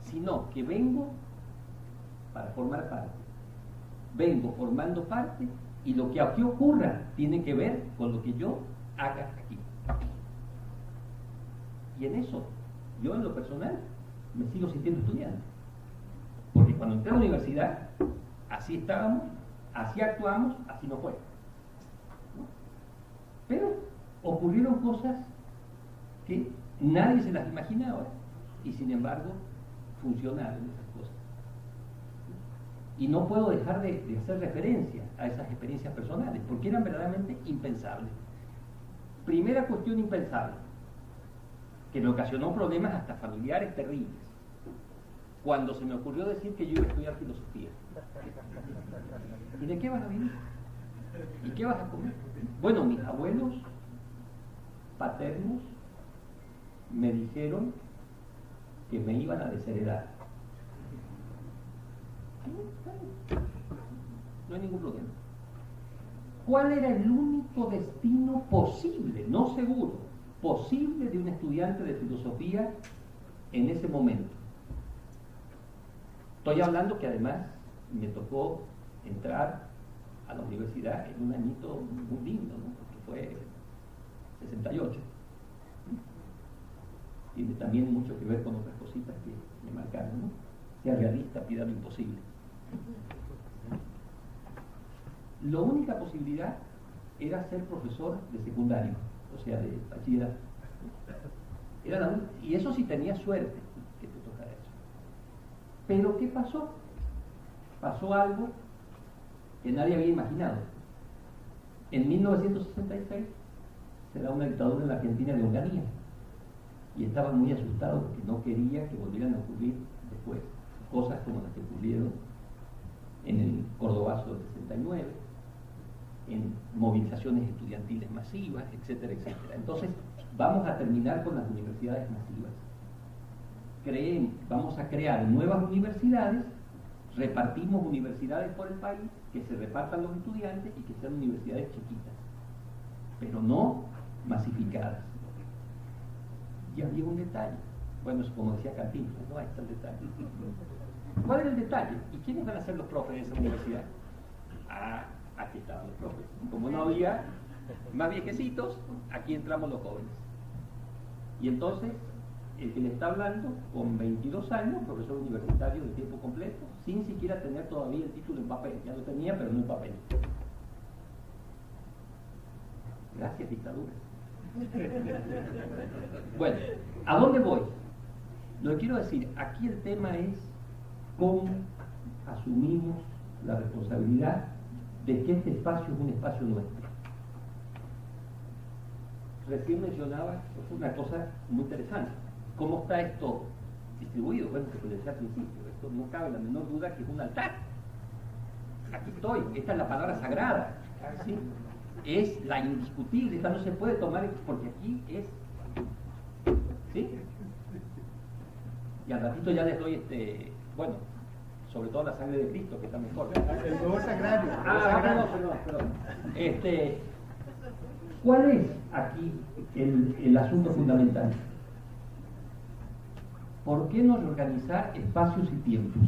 Sino que vengo para formar parte. Vengo formando parte y lo que aquí ocurra tiene que ver con lo que yo haga aquí. Y en eso, yo en lo personal, me sigo sintiendo estudiante. Porque cuando entré a la universidad, así estábamos, así actuamos, así no fue. ¿No? Pero ocurrieron cosas que nadie se las imaginaba, y sin embargo, funcionaron esas cosas. Y no puedo dejar de hacer referencia a esas experiencias personales, porque eran verdaderamente impensables. Primera cuestión impensable, que me ocasionó problemas hasta familiares terribles, cuando se me ocurrió decir que yo iba a estudiar filosofía. ¿Y de qué vas a vivir? ¿Y qué vas a comer? Bueno, mis abuelos paternos me dijeron que me iban a desheredar. No hay ningún problema. ¿Cuál era el único destino posible, no seguro, posible de un estudiante de filosofía en ese momento? Estoy hablando que además me tocó entrar a la universidad en un añito muy lindo, ¿no? Porque fue 68. Tiene también mucho que ver con otras cositas que me marcaron, ¿no? Sea realista, pida lo imposible. La única posibilidad era ser profesor de secundario, o sea, de bachillerato. Era la única, y eso sí tenía suerte que te tocara eso. Pero ¿qué pasó? Pasó algo que nadie había imaginado. En 1966 se da una dictadura en la Argentina de Onganía y estaban muy asustados porque no quería que volvieran a ocurrir después cosas como las que ocurrieron en el Cordobazo del 69, en movilizaciones estudiantiles masivas, etcétera, etcétera. Entonces, vamos a terminar con las universidades masivas. Vamos a crear nuevas universidades, repartimos universidades por el país, que se repartan los estudiantes y que sean universidades chiquitas, pero no masificadas. Y había un detalle. Bueno, es como decía Cantinflas, no, ahí está el detalle. ¿Cuál era el detalle? ¿Y quiénes van a ser los profes de esa universidad? Ah, aquí estaban los profes. Como no había más viejecitos, aquí entramos los jóvenes. Y entonces, el que le está hablando, con 22 años, profesor universitario de tiempo completo, sin siquiera tener todavía el título en papel. Ya lo tenía, pero no en papel. Gracias, dictadura. Bueno, ¿a dónde voy? Lo que quiero decir, aquí el tema es cómo asumimos la responsabilidad de que este espacio es un espacio nuestro. Recién mencionaba una cosa muy interesante. ¿Cómo está esto distribuido? Bueno, que decía al principio, esto no cabe la menor duda que es un altar. Aquí estoy, esta es la palabra sagrada, ¿sí? Es la indiscutible, esta no se puede tomar porque aquí es, ¿sí? Y al ratito ya les doy bueno, sobre todo la sangre de Cristo, que está mejor. El nuevo sagrario. Perdón. ¿Cuál es aquí el asunto fundamental? ¿Por qué no reorganizar espacios y tiempos?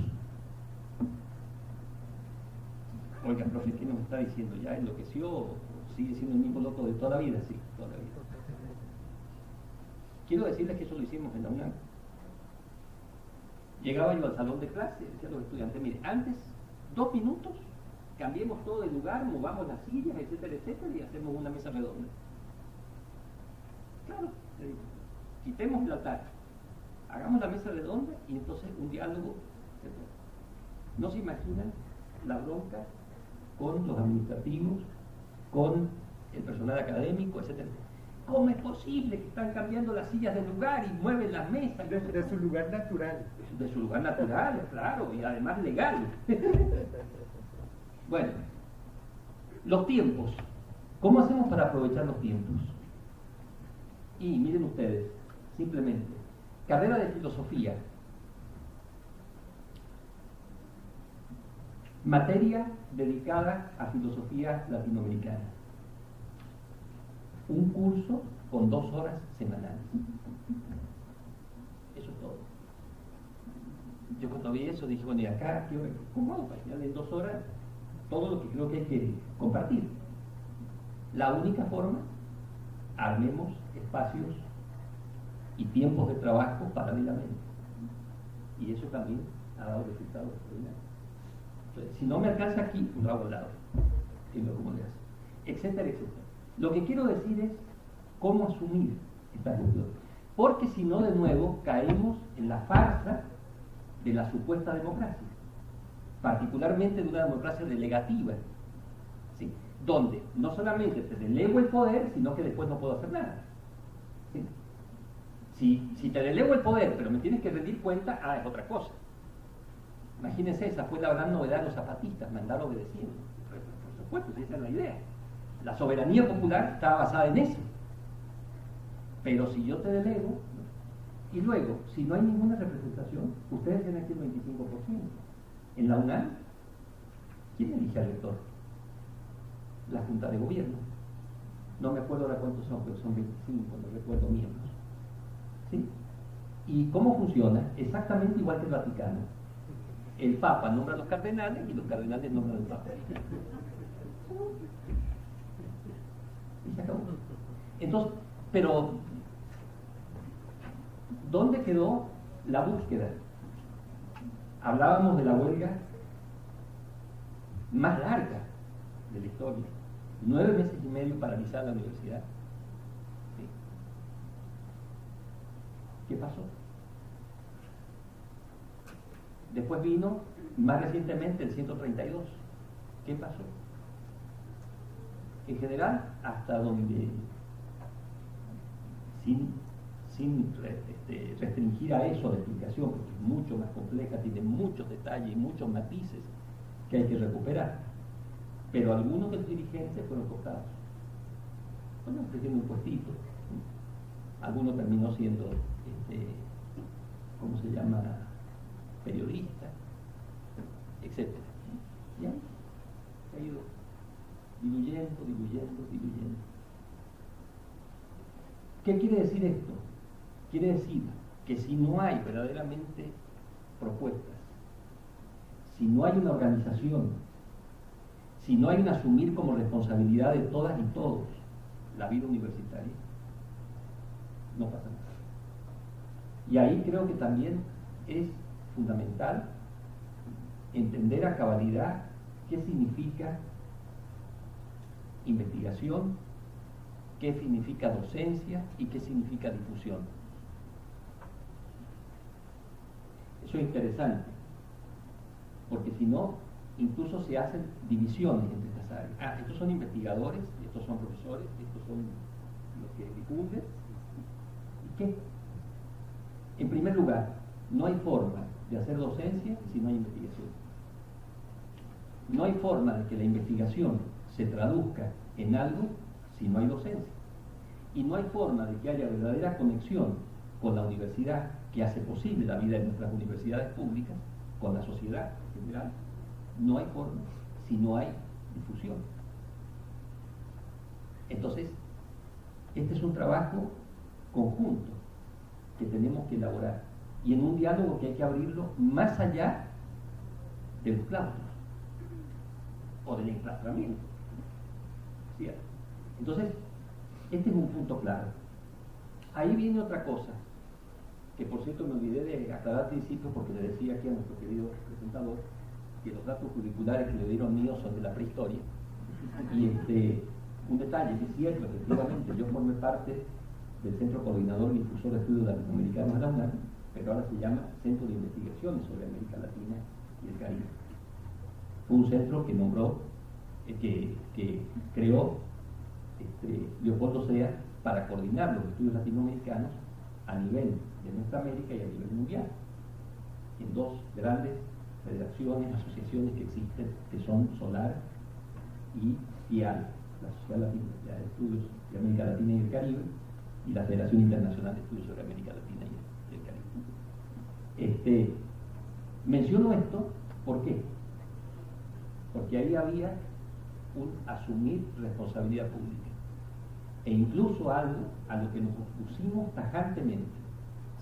Oiga, profe, ¿qué nos está diciendo? ¿Ya enloqueció o sigue siendo el mismo loco de toda la vida? Sí, toda la vida. Quiero decirles que eso lo hicimos en la UNAM. Llegaba yo al salón de clase, decía a los estudiantes, mire, antes 2 minutos, cambiemos todo de lugar, movamos las sillas, etcétera, etcétera, y hacemos una mesa redonda. Claro, le digo, quitemos el altar, hagamos la mesa redonda y entonces un diálogo, etcétera. No se imaginan la bronca con los administrativos, con el personal académico, etcétera. ¿Cómo es posible que están cambiando las sillas de lugar y mueven las mesas? De su lugar natural. De su lugar natural, claro, y además legal. Bueno, los tiempos. ¿Cómo hacemos para aprovechar los tiempos? Y miren ustedes, simplemente, carrera de filosofía, materia dedicada a filosofía latinoamericana. Un curso con 2 horas semanales. Eso es todo. Yo cuando vi eso dije, bueno, y acá, ¿cómo hago para final en 2 horas todo lo que creo que hay que compartir? La única forma, armemos espacios y tiempos de trabajo paralelamente. Y eso también ha dado resultados extraordinarios. Entonces, si no me alcanza aquí, lo hago al lado. Y lo como le hace. Etcétera, etcétera. Lo que quiero decir es cómo asumir esta cuestión. Porque si no, de nuevo, caemos en la farsa de la supuesta democracia. Particularmente de una democracia delegativa. ¿Sí? Donde no solamente te delego el poder, sino que después no puedo hacer nada. ¿Sí? Si te delego el poder, pero me tienes que rendir cuenta, es otra cosa. Imagínense, esa fue la gran novedad de los zapatistas, mandar obedeciendo. Por supuesto, esa es la idea. La soberanía popular estaba basada en eso. Pero si yo te delego, y luego, si no hay ninguna representación, ustedes tienen aquí el 25%. En la UNAM, ¿quién elige al rector? la Junta de Gobierno. No me acuerdo ahora cuántos son, pero son 25, no recuerdo miembros. ¿Sí? ¿Y cómo funciona? Exactamente igual que el Vaticano. El Papa nombra a los cardenales y los cardenales nombran al Papa. Y se acabó. Entonces, pero ¿dónde quedó la búsqueda? Hablábamos de la huelga más larga de la historia. 9 meses y medio paralizada la universidad. ¿Sí? ¿Qué pasó? Después vino, más recientemente, el 132. ¿Qué pasó? En general, hasta donde, sin restringir a eso la explicación, porque es mucho más compleja, tiene muchos detalles y muchos matices que hay que recuperar. Pero algunos de los dirigentes fueron cortados. Bueno, ofreciendo un puestito. Alguno terminó siendo, ¿cómo se llama? Periodista, etc. ¿Ya? Se ha ido diluyendo. ¿Qué quiere decir esto? Quiere decir que si no hay verdaderamente propuestas, si no hay una organización, si no hay un asumir como responsabilidad de todas y todos la vida universitaria, no pasa nada. Y ahí creo que también es fundamental entender a cabalidad qué significa investigación, qué significa docencia y qué significa difusión. Eso es interesante, porque si no, incluso se hacen divisiones entre estas áreas. Estos son investigadores, estos son profesores, estos son los que difunden. ¿Y qué? En primer lugar, no hay forma de hacer docencia si no hay investigación. No hay forma de que la investigación se traduzca en algo si no hay docencia. Y no hay forma de que haya verdadera conexión con la universidad que hace posible la vida de nuestras universidades públicas, con la sociedad en general. No hay forma si no hay difusión. Entonces, este es un trabajo conjunto que tenemos que elaborar y en un diálogo que hay que abrirlo más allá de los claustros o del enclaustramiento. ¿Cierto? Entonces, este es un punto claro. Ahí viene otra cosa, que por cierto me olvidé de aclarar al principio porque le decía aquí a nuestro querido presentador que los datos curriculares que le dieron míos son de la prehistoria. Y un detalle, que es cierto, efectivamente, yo formé parte del Centro Coordinador y Difusor de Estudios Latinoamericanos de la UNAM, pero ahora se llama Centro de Investigaciones sobre América Latina y el Caribe. Fue un centro que nombró, que creó Leopoldo Sea para coordinar los estudios latinoamericanos a nivel de nuestra América y a nivel mundial, en dos grandes federaciones, asociaciones que existen, que son SOLAR y IAL, la Sociedad Latina de Estudios de América Latina y el Caribe, y la Federación Internacional de Estudios sobre América Latina y el Caribe. Menciono esto, ¿por qué? Porque ahí había un asumir responsabilidad pública, e incluso algo a lo que nos opusimos tajantemente.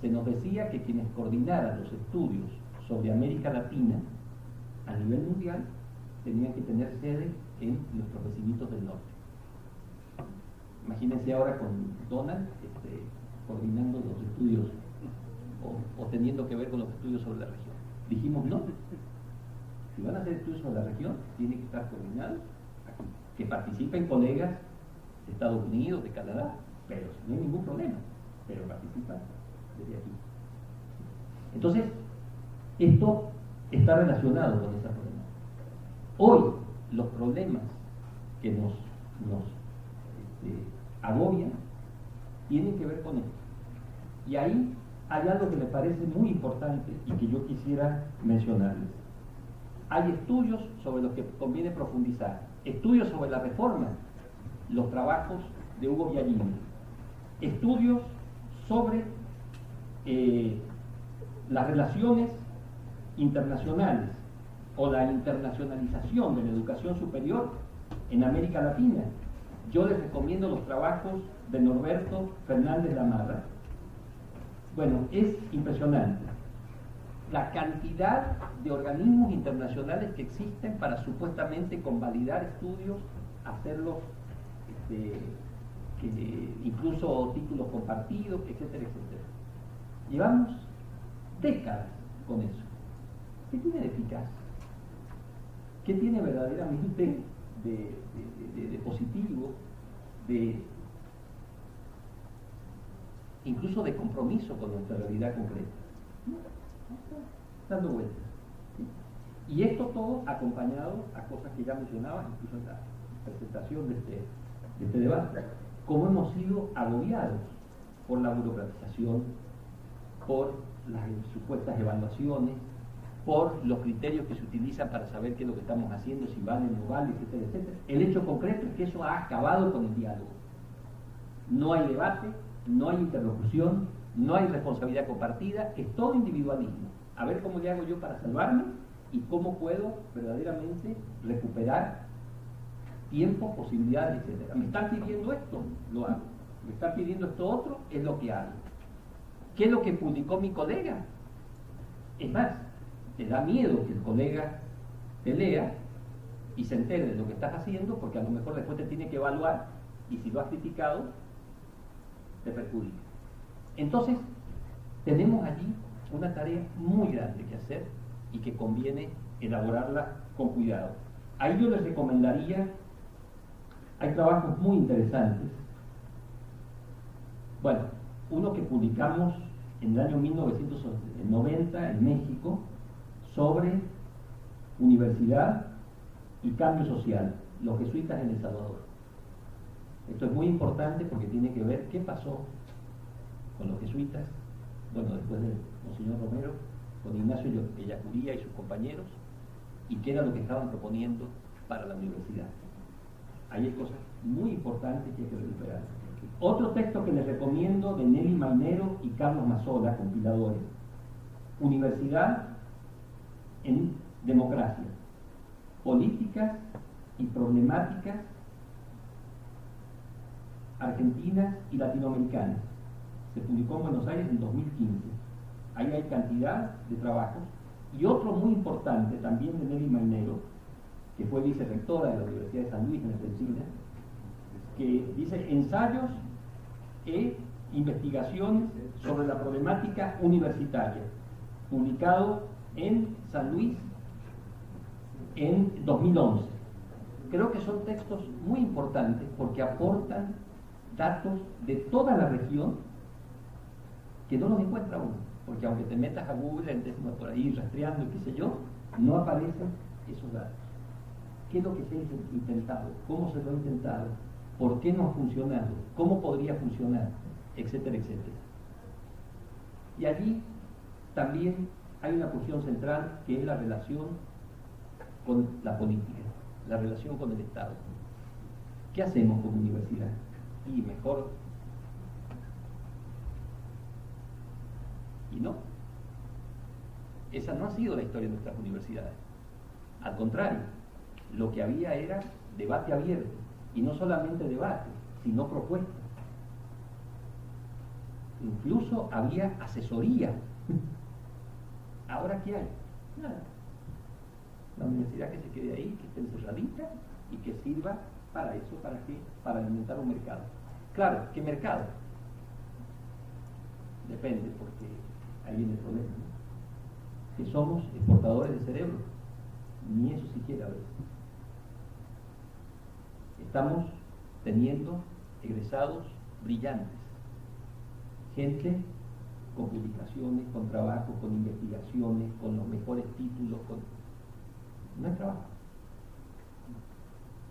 Se nos decía que quienes coordinaran los estudios sobre América Latina a nivel mundial tenían que tener sede en nuestros vecinitos del norte. Imagínense ahora con Donald coordinando los estudios o teniendo que ver con los estudios sobre la región. Dijimos no, si van a hacer estudios sobre la región tienen que estar coordinados aquí, que participen colegas de Estados Unidos, de Canadá, pero no hay ningún problema, pero participan desde aquí. Entonces, esto está relacionado con esa problemática. Hoy, los problemas que nos agobian tienen que ver con esto. Y ahí hay algo que me parece muy importante y que yo quisiera mencionarles. Hay estudios sobre los que conviene profundizar. Estudios sobre la reforma, los trabajos de Hugo Biagini. Estudios sobre las relaciones internacionales o la internacionalización de la educación superior en América Latina. Yo les recomiendo los trabajos de Norberto Fernández Lamarra. Bueno, es impresionante la cantidad de organismos internacionales que existen para supuestamente convalidar estudios, hacerlos, incluso títulos compartidos, etcétera, etcétera. Llevamos décadas con eso. ¿Qué tiene de eficaz? ¿Qué tiene verdaderamente de positivo, incluso de compromiso con nuestra realidad concreta? Dando vueltas. ¿Sí? Y esto todo acompañado a cosas que ya mencionaba, incluso en la presentación de este debate, cómo hemos sido agobiados por la burocratización, por las supuestas evaluaciones, por los criterios que se utilizan para saber qué es lo que estamos haciendo, si vale o no vale, etcétera, etcétera. El hecho concreto es que eso ha acabado con el diálogo. No hay debate, no hay interlocución, no hay responsabilidad compartida, es todo individualismo. A ver cómo le hago yo para salvarme y cómo puedo verdaderamente recuperar tiempo, posibilidades, etcétera. Me están pidiendo esto, lo hago. Me están pidiendo esto otro, es lo que hago. ¿Qué es lo que publicó mi colega? Es más, te da miedo que el colega te lea y se entere de lo que estás haciendo, porque a lo mejor después te tiene que evaluar y si lo has criticado, te perjudica. Entonces, tenemos allí una tarea muy grande que hacer y que conviene elaborarla con cuidado. Ahí yo les recomendaría, hay trabajos muy interesantes. Bueno, uno que publicamos en el año 1990 en México sobre universidad y cambio social, los jesuitas en El Salvador. Esto es muy importante porque tiene que ver qué pasó con los jesuitas, bueno, después de Monseñor Romero, con Ignacio Ellacuría y sus compañeros, y qué era lo que estaban proponiendo para la universidad. Ahí hay cosas muy importantes que hay que recuperar. Otro texto que les recomiendo de Nelly Mainero y Carlos Mazzola, compiladores, Universidad en Democracia, Políticas y Problemáticas Argentinas y Latinoamericanas. Se publicó en Buenos Aires en 2015. Ahí hay cantidad de trabajos. Y otro muy importante también de Nelly Mainero, que fue vicerrectora de la Universidad de San Luis en Argentina, que dice ensayos e investigaciones sobre la problemática universitaria, publicado en San Luis en 2011. Creo que son textos muy importantes porque aportan datos de toda la región que no los encuentra uno, porque aunque te metas a Google, por ahí rastreando y qué sé yo, no aparecen esos datos. ¿Qué es lo que se ha intentado? ¿Cómo se lo ha intentado? ¿Por qué no ha funcionado? ¿Cómo podría funcionar? Etcétera, etcétera. Y allí también hay una cuestión central que es la relación con la política, la relación con el Estado. ¿Qué hacemos como universidad? Y mejor. Y no. Esa no ha sido la historia de nuestras universidades. Al contrario, lo que había era debate abierto. Y no solamente debate, sino propuestas. Incluso había asesoría. ¿Ahora qué hay? Nada. La universidad que se quede ahí, que esté encerradita y que sirva para eso, ¿para qué? Para alimentar un mercado. Claro, ¿qué mercado? Depende, porque ahí viene el problema, ¿no? Que somos exportadores de cerebro. Ni eso siquiera a veces. Estamos teniendo egresados brillantes, gente con publicaciones, con trabajo, con investigaciones, con los mejores títulos, no hay trabajo.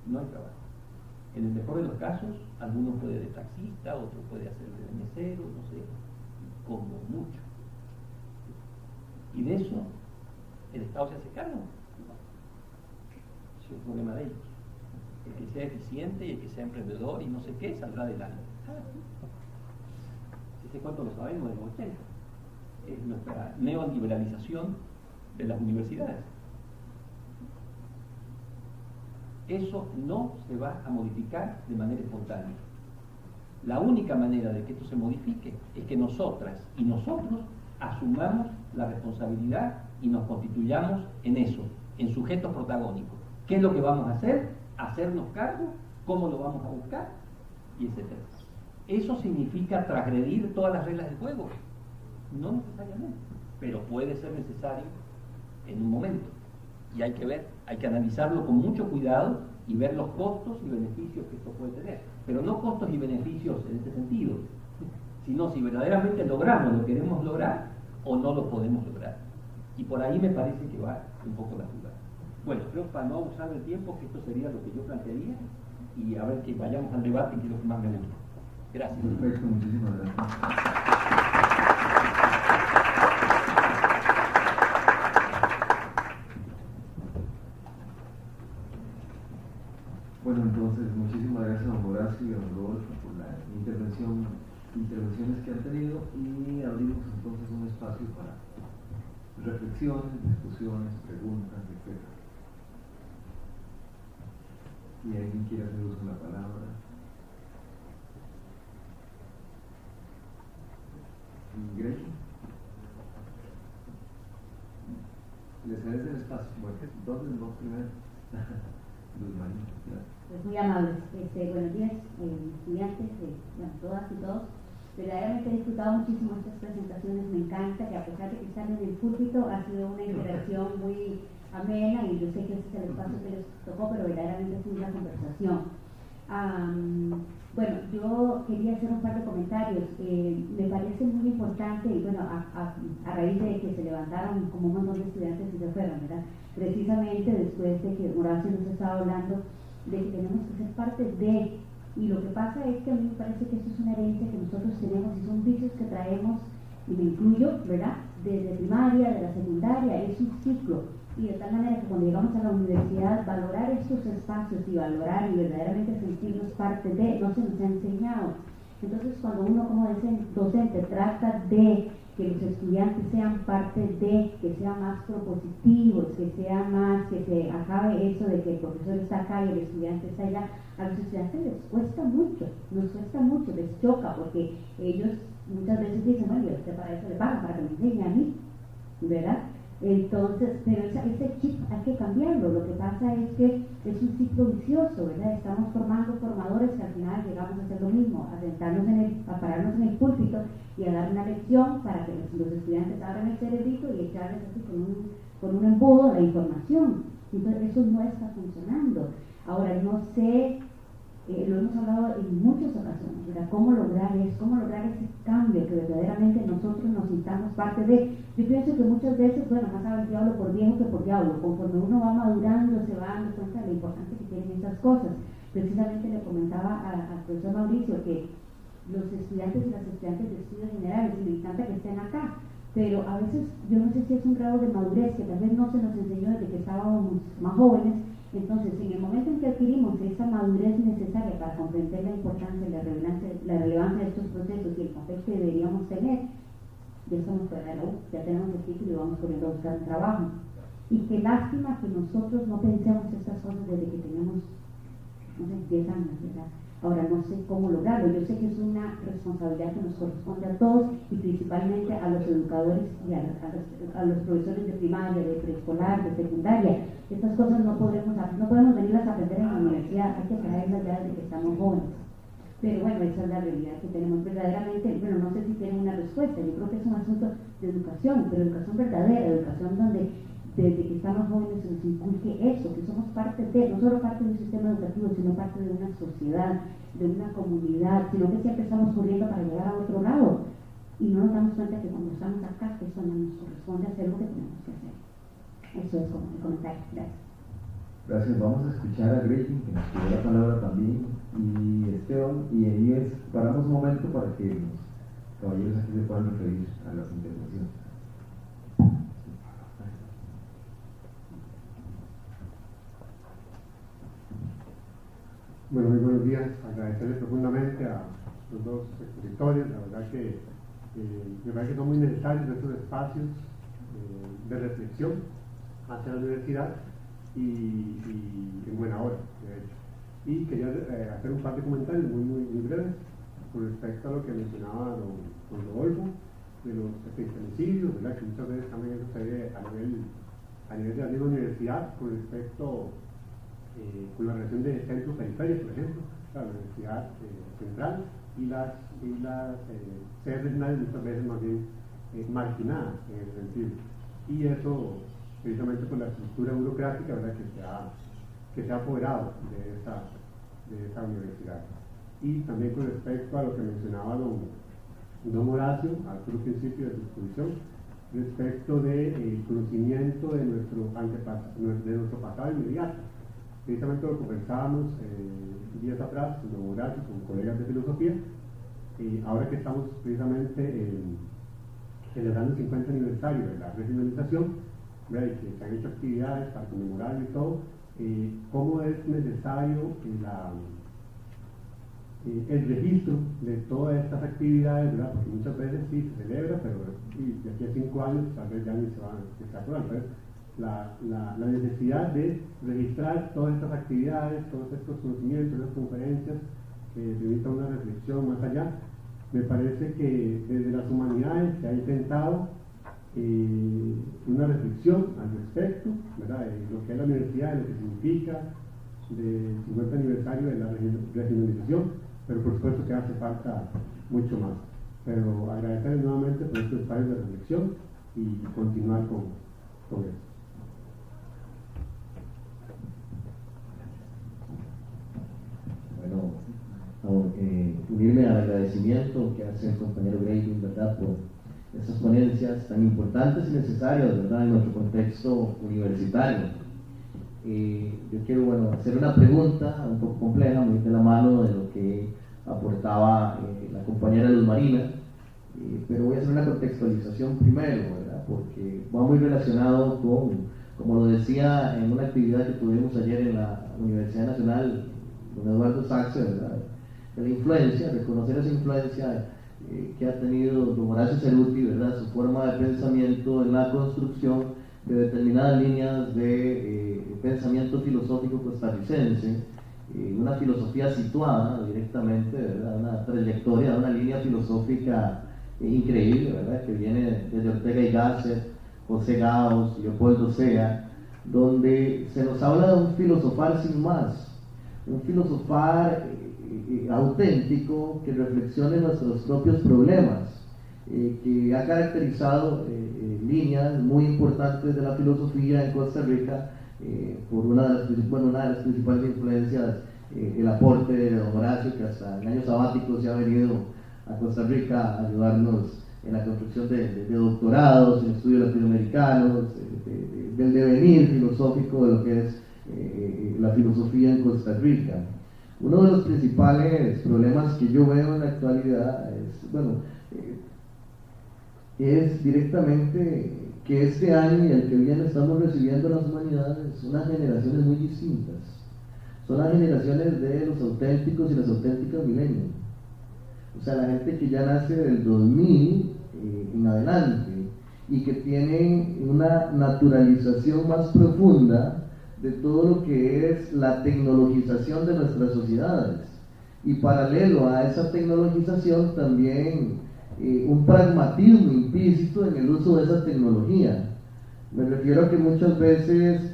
No hay trabajo. En el mejor de los casos, alguno puede de taxista, otro puede hacer de mesero, no sé, como mucho. Y de eso, ¿el Estado se hace cargo? Es un problema de ellos. El que sea eficiente y el que sea emprendedor y no sé qué, saldrá adelante. Ese cuento lo sabemos de los 80. Es nuestra neoliberalización de las universidades. Eso no se va a modificar de manera espontánea. La única manera de que esto se modifique es que nosotras y nosotros asumamos la responsabilidad y nos constituyamos en eso, en sujetos protagónicos. ¿Qué es lo que vamos a hacer? Hacernos cargo, cómo lo vamos a buscar, y etcétera. ¿Eso significa transgredir todas las reglas del juego? No necesariamente, pero puede ser necesario en un momento. Y hay que ver, hay que analizarlo con mucho cuidado y ver los costos y beneficios que esto puede tener. Pero no costos y beneficios en este sentido, sino si verdaderamente logramos lo que queremos lograr o no lo podemos lograr. Y por ahí me parece que va un poco la jugada. Bueno, creo que para no abusar del tiempo, que esto sería lo que yo plantearía, y a ver que vayamos al debate, que es lo que más me gusta. Gracias. Perfecto, muchísimas gracias. Bueno, entonces, muchísimas gracias a don Horacio y a don Rodolfo por las intervenciones que han tenido, y abrimos entonces un espacio para reflexiones, discusiones, preguntas, etc. ¿Y alguien quiere hacer uso de la palabra? Grecia. ¿Les cedes el espacio? Bueno, entonces vos primero. Luz María, gracias. Pues muy amables. Buenos días, estudiantes, bueno, todas y todos. Verdaderamente he disfrutado muchísimo estas presentaciones. Me encanta que, a pesar de que están en el púlpito, ha sido una interacción muy amena, y yo sé que ese es el espacio que les tocó, pero verdaderamente es una conversación. Bueno, yo quería hacer un par de comentarios. Me parece muy importante, y bueno, a raíz de que se levantaron como un montón de estudiantes y se fueron, ¿verdad? Precisamente después de que Horacio nos estaba hablando de que tenemos que ser parte de, y lo que pasa es que a mí me parece que eso es una herencia que nosotros tenemos y son vicios que traemos, y me incluyo, ¿verdad? Desde primaria, de la secundaria, es un ciclo, y de tal manera que cuando llegamos a la universidad, valorar estos espacios y valorar y verdaderamente sentirnos parte de, no se nos ha enseñado. Entonces, cuando uno como docente trata de que los estudiantes sean parte de, que sean más propositivos, que sea más, que se acabe eso de que el profesor está acá y el estudiante está allá, a los estudiantes les cuesta mucho, nos cuesta mucho, les choca, porque ellos muchas veces dicen, bueno, yo usted para eso le pagan, para que me enseñe a mí, ¿verdad? Entonces, pero ese chip hay que cambiarlo. Lo que pasa es que es un ciclo vicioso, ¿verdad? Estamos formando formadores que al final llegamos a hacer lo mismo, a sentarnos a pararnos en el púlpito y a dar una lección para que los estudiantes abran el cerebrito y echarles así con un embudo la información. Entonces, eso no está funcionando. Ahora, no sé, lo hemos hablado en muchas ocasiones, ¿verdad? ¿Cómo lograr ese cambio que verdaderamente nosotros nos sintamos parte de? Yo pienso que muchas veces, bueno, más sabe el diablo por viejo que por diablo. Conforme uno va madurando, se va dando cuenta de la importancia que tienen estas cosas. Precisamente le comentaba al profesor Mauricio que los estudiantes y las estudiantes de estudios generales, y me encanta que estén acá, pero a veces yo no sé si es un grado de madurez que tal vez no se nos enseñó desde que estábamos más jóvenes. Entonces, en el momento en que adquirimos esa madurez necesaria para comprender la importancia y la relevancia de estos procesos y el papel que deberíamos tener, ya estamos fuera de la U, ya tenemos el título y vamos corriendo a buscar un trabajo. Y qué lástima que nosotros no pensemos estas cosas desde que tenemos, no sé, 10 años, ¿verdad? Ahora no sé cómo lograrlo. Yo sé que es una responsabilidad que nos corresponde a todos, y principalmente a los educadores y a los profesores de primaria, de preescolar, de secundaria. Estas cosas no podemos venirlas a aprender en la universidad, hay que traerlas ya desde que estamos jóvenes. Pero bueno, esa es la realidad que tenemos verdaderamente. Bueno, no sé si tienen una respuesta. Yo creo que es un asunto de educación, pero educación verdadera, educación donde desde que estamos jóvenes se nos inculque eso, que somos parte de, no solo parte de un sistema educativo, sino parte de una sociedad, de una comunidad, sino que siempre estamos corriendo para llegar a otro lado y no nos damos cuenta que cuando estamos acá, que eso no nos corresponde hacer lo que tenemos que hacer. Eso es como el comentario. Gracias. Gracias. Vamos a escuchar a Grecia, que nos pidió la palabra también, y Esteban, y ahí paramos un momento para que los caballeros aquí se puedan referir a las intervenciones. Bueno, muy buenos días. Agradecerle profundamente a los dos expositores. La verdad que me parece que son muy necesarios estos espacios de reflexión hacia la universidad, y en buena hora, de hecho. Y quería hacer un par de comentarios muy breves con respecto a lo que mencionaba don Rodolfo, de los femicidios, ¿verdad? Que muchas veces también eso se ve a nivel de la misma universidad con respecto con la relación de centro-periferia, por ejemplo, la universidad central y las sedes regionales muchas veces más bien marginadas en ese sentido. Y eso precisamente por la estructura burocrática, ¿verdad? que se ha apoderado de esa universidad. Y también con respecto a lo que mencionaba don Horacio al puro principio de su exposición, respecto del conocimiento de nuestro pasado inmediato. Precisamente lo conversábamos días atrás con don Horacio, con colegas de filosofía, ahora que estamos precisamente celebrando el 50 aniversario de la regionalización, ¿verdad? Y que se han hecho actividades para conmemorarlo y todo, cómo es necesario el registro de todas estas actividades, ¿verdad? Porque muchas veces sí se celebra, pero de aquí a 5 años tal vez ya ni se van a acordar. Entonces, la necesidad de registrar todas estas actividades, todos estos conocimientos, estas conferencias que permitan una reflexión más allá, me parece que desde las humanidades se ha intentado una reflexión al respecto, ¿verdad? De lo que es la universidad, de lo que significa del 50 aniversario de la regionalización, pero por supuesto que hace falta mucho más. Pero agradecerles nuevamente por estos espacios de reflexión y continuar con eso. Bueno, unirme al agradecimiento que hace el compañero Graving, ¿verdad?, por estas ponencias tan importantes y necesarias, ¿verdad?, en nuestro contexto universitario. Yo quiero, hacer una pregunta un poco compleja, muy de la mano de lo que aportaba la compañera Luz Marina, pero voy a hacer una contextualización primero, ¿verdad?, porque va muy relacionado con, como lo decía en una actividad que tuvimos ayer en la Universidad Nacional, don Eduardo Saxe, ¿verdad?, de la influencia, reconocer esa influencia que ha tenido don Horacio Ceruti, ¿verdad?, su forma de pensamiento en la construcción de determinadas líneas de pensamiento filosófico costarricense, una filosofía situada directamente, ¿verdad?, una trayectoria, una línea filosófica increíble, ¿verdad?, que viene desde Ortega y Gasset, José Gaos, Leopoldo Sea, donde se nos habla de un filosofar sin más, un filosofar auténtico que reflexione nuestros propios problemas, que ha caracterizado líneas muy importantes de la filosofía en Costa Rica, por una de las principales influencias, el aporte de don Horacio, que hasta en años sabáticos se ha venido a Costa Rica a ayudarnos en la construcción de doctorados, en estudios latinoamericanos, del devenir filosófico de lo que es la filosofía en Costa Rica. Uno de los principales problemas que yo veo en la actualidad es directamente que este año y el que viene estamos recibiendo las humanidades unas generaciones muy distintas. Son las generaciones de los auténticos y las auténticas millennials. O sea, la gente que ya nace del 2000 en adelante y que tienen una naturalización más profunda de todo lo que es la tecnologización de nuestras sociedades. Y paralelo a esa tecnologización también un pragmatismo implícito en el uso de esa tecnología. Me refiero a que muchas veces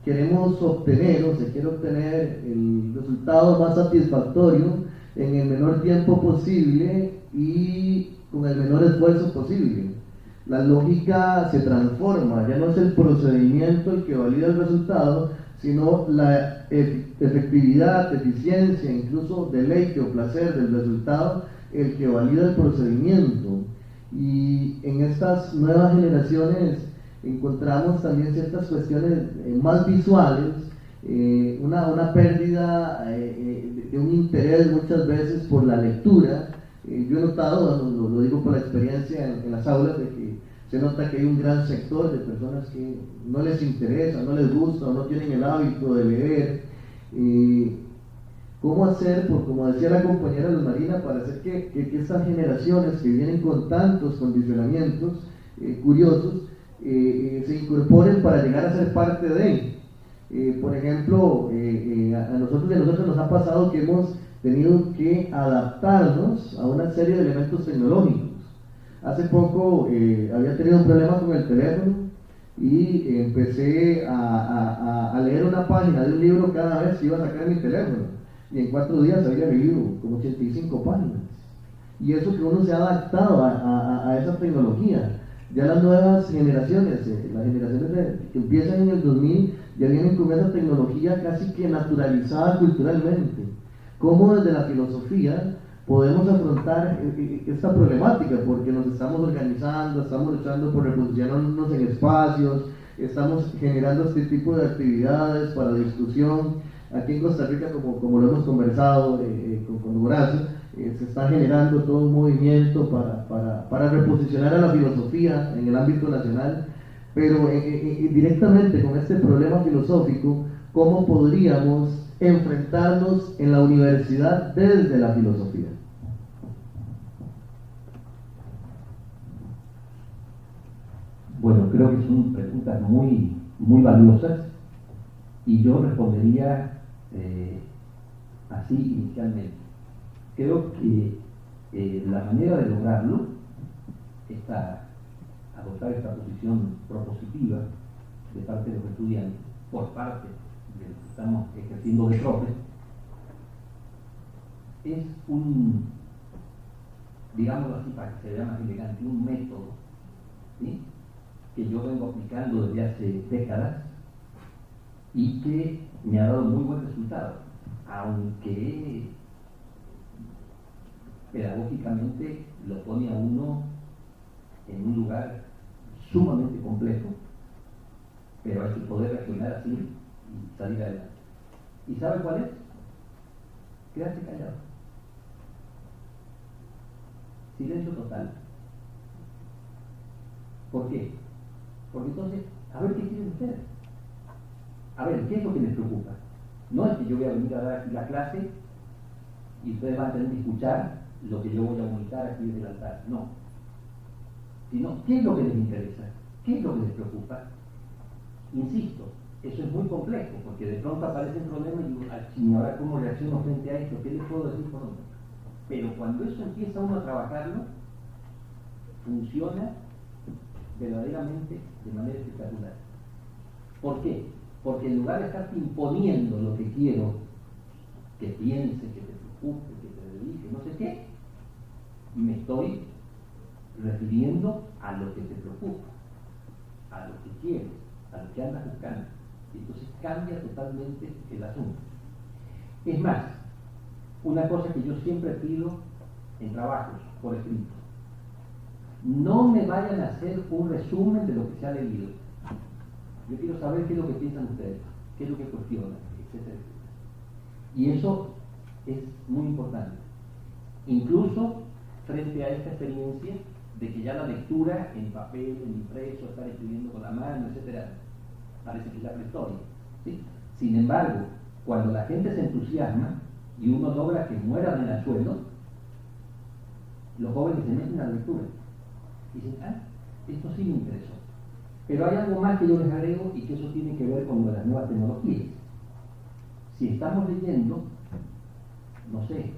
queremos obtener o se quiere obtener el resultado más satisfactorio en el menor tiempo posible y con el menor esfuerzo posible. La lógica se transforma, ya no es el procedimiento el que valida el resultado, sino la efectividad, eficiencia, incluso deleite o placer del resultado, el que valida el procedimiento. Y en estas nuevas generaciones encontramos también ciertas cuestiones más visuales, una pérdida de un interés muchas veces por la lectura. Yo he notado, lo digo por la experiencia en las aulas, de que se nota que hay un gran sector de personas que no les interesa, no les gusta o no tienen el hábito de leer. ¿Cómo hacer, como decía la compañera Luz Marina, para hacer que estas generaciones que vienen con tantos condicionamientos curiosos se incorporen para llegar a ser parte de. Por ejemplo, a nosotros nos ha pasado que hemos tenido que adaptarnos a una serie de elementos tecnológicos. Hace poco había tenido un problema con el teléfono y empecé a leer una página de un libro cada vez que iba a sacar mi teléfono, y en 4 días había leído como 85 páginas. Y eso que uno se ha adaptado a esa tecnología. Ya las nuevas generaciones, las generaciones que empiezan en el 2000, ya vienen con esa tecnología casi que naturalizada culturalmente. ¿Cómo desde la filosofía podemos afrontar esta problemática? Porque nos estamos organizando, estamos luchando por reposicionarnos en espacios, estamos generando este tipo de actividades para discusión. Aquí en Costa Rica, como lo hemos conversado con Horacio, se está generando todo un movimiento para reposicionar a la filosofía en el ámbito nacional, pero directamente con este problema filosófico, ¿cómo podríamos enfrentarnos en la universidad desde la filosofía? Bueno, creo que son preguntas muy, muy valiosas, y yo respondería así inicialmente. Creo que la manera de lograrlo está adoptar esta posición propositiva de parte de los estudiantes, por parte de los que estamos ejerciendo de profe, es un, digámoslo así para que se vea más elegante, un método, ¿sí?, que yo vengo aplicando desde hace décadas y que me ha dado muy buen resultado, aunque pedagógicamente lo pone a uno en un lugar sumamente complejo, pero hay que poder reaccionar así y salir adelante. ¿Y sabe cuál es? Quedarse callado. Silencio total. ¿Por qué? Porque entonces, a ver qué quieren ustedes. A ver, ¿qué es lo que les preocupa? No es que yo voy a venir a dar aquí la clase y ustedes van a tener que escuchar lo que yo voy a comunicar aquí desde el altar. No. Sino, ¿qué es lo que les interesa? ¿Qué es lo que les preocupa? Insisto, eso es muy complejo, porque de pronto aparecen problemas y digo, ¿y ahora cómo reacciono frente a esto? ¿Qué les puedo decir por dónde? Pero cuando eso empieza uno a trabajarlo, funciona verdaderamente de manera espectacular. ¿Por qué? Porque en lugar de estarte imponiendo lo que quiero que piense, que te preocupe, que te dedique, no sé qué, me estoy refiriendo a lo que te preocupa, a lo que quieres, a lo que andas buscando. Y entonces cambia totalmente el asunto. Es más, una cosa que yo siempre pido en trabajos por escrito: no me vayan a hacer un resumen de lo que se ha leído. Yo quiero saber qué es lo que piensan ustedes, qué es lo que cuestionan, etcétera, etcétera. Y eso es muy importante. Incluso frente a esta experiencia de que ya la lectura en papel, en impreso, estar escribiendo con la mano, etcétera, parece que es la prehistoria, ¿sí? Sin embargo, cuando la gente se entusiasma y uno logra que mueran en el suelo, los jóvenes se meten a la lectura y dicen, esto sí me interesó. Pero hay algo más que yo les agrego, y que eso tiene que ver con las nuevas tecnologías. Si estamos leyendo, no sé,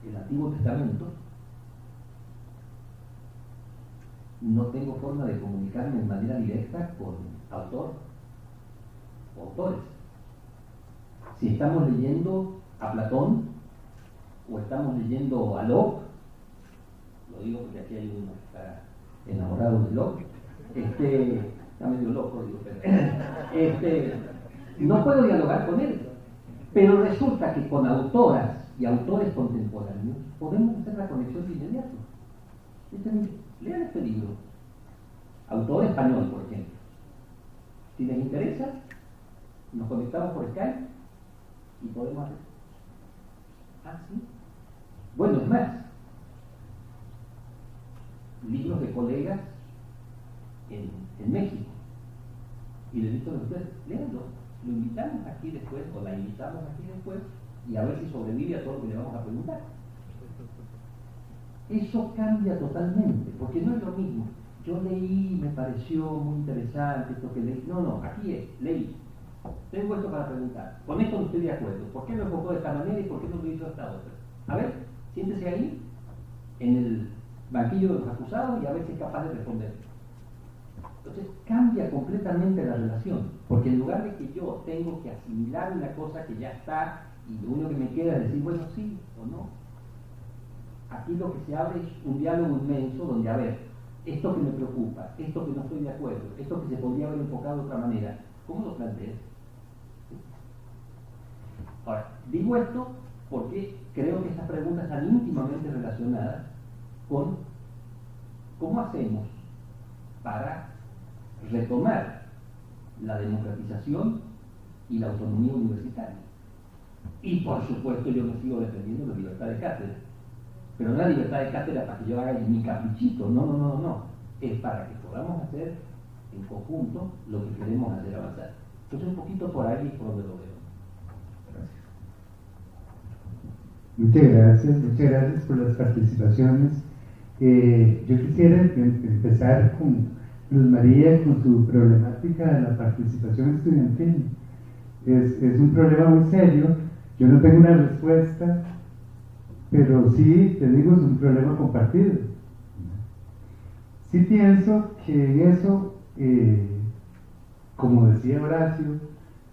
el Antiguo Testamento, no tengo forma de comunicarme de manera directa con autor o autores. Si estamos leyendo a Platón o estamos leyendo a Locke, lo digo porque aquí hay uno que está enamorado de Locke, está medio loco, digo, pero no puedo dialogar con él, pero resulta que con autoras y autores contemporáneos podemos hacer la conexión de inmediato. Lean este libro, autor español, por ejemplo. Si les interesa, nos conectamos por Skype y podemos hacer. ¿Sí? Bueno, es más, libros de colegas en México, y les digo a ustedes, léanlo, lo invitamos aquí después, o la invitamos aquí después, y a ver si sobrevive a todo lo que le vamos a preguntar. eso cambia totalmente, porque no es lo mismo. Yo leí, me pareció muy interesante esto que leí. No, aquí es, leí. Tengo esto para preguntar. Con esto no estoy de acuerdo. ¿Por qué lo enfocó de esta manera y por qué no lo hizo de esta otra? A ver, siéntese ahí, en el banquillo de los acusados, y a ver si es capaz de responder. Entonces cambia completamente la relación, porque en lugar de que yo tengo que asimilar una cosa que ya está y lo único que me queda es decir, bueno, sí o no, aquí lo que se abre es un diálogo inmenso donde, a ver, esto que me preocupa, esto que no estoy de acuerdo, esto que se podría haber enfocado de otra manera, ¿cómo lo planteas? Ahora, digo esto porque creo que estas preguntas están íntimamente relacionadas con cómo hacemos para retomar la democratización y la autonomía universitaria. Y por supuesto yo me sigo defendiendo la libertad de cátedra, pero no la libertad de cátedra para que yo haga mi caprichito, no, es para que podamos hacer en conjunto lo que queremos hacer avanzar. Entonces un poquito por ahí es por donde lo veo. Muchas gracias por las participaciones. Yo quisiera empezar con Luz María, con su problemática de la participación estudiantil. Es un problema muy serio. Yo no tengo una respuesta, pero sí, te digo, es un problema compartido. Sí pienso que en eso, como decía Horacio,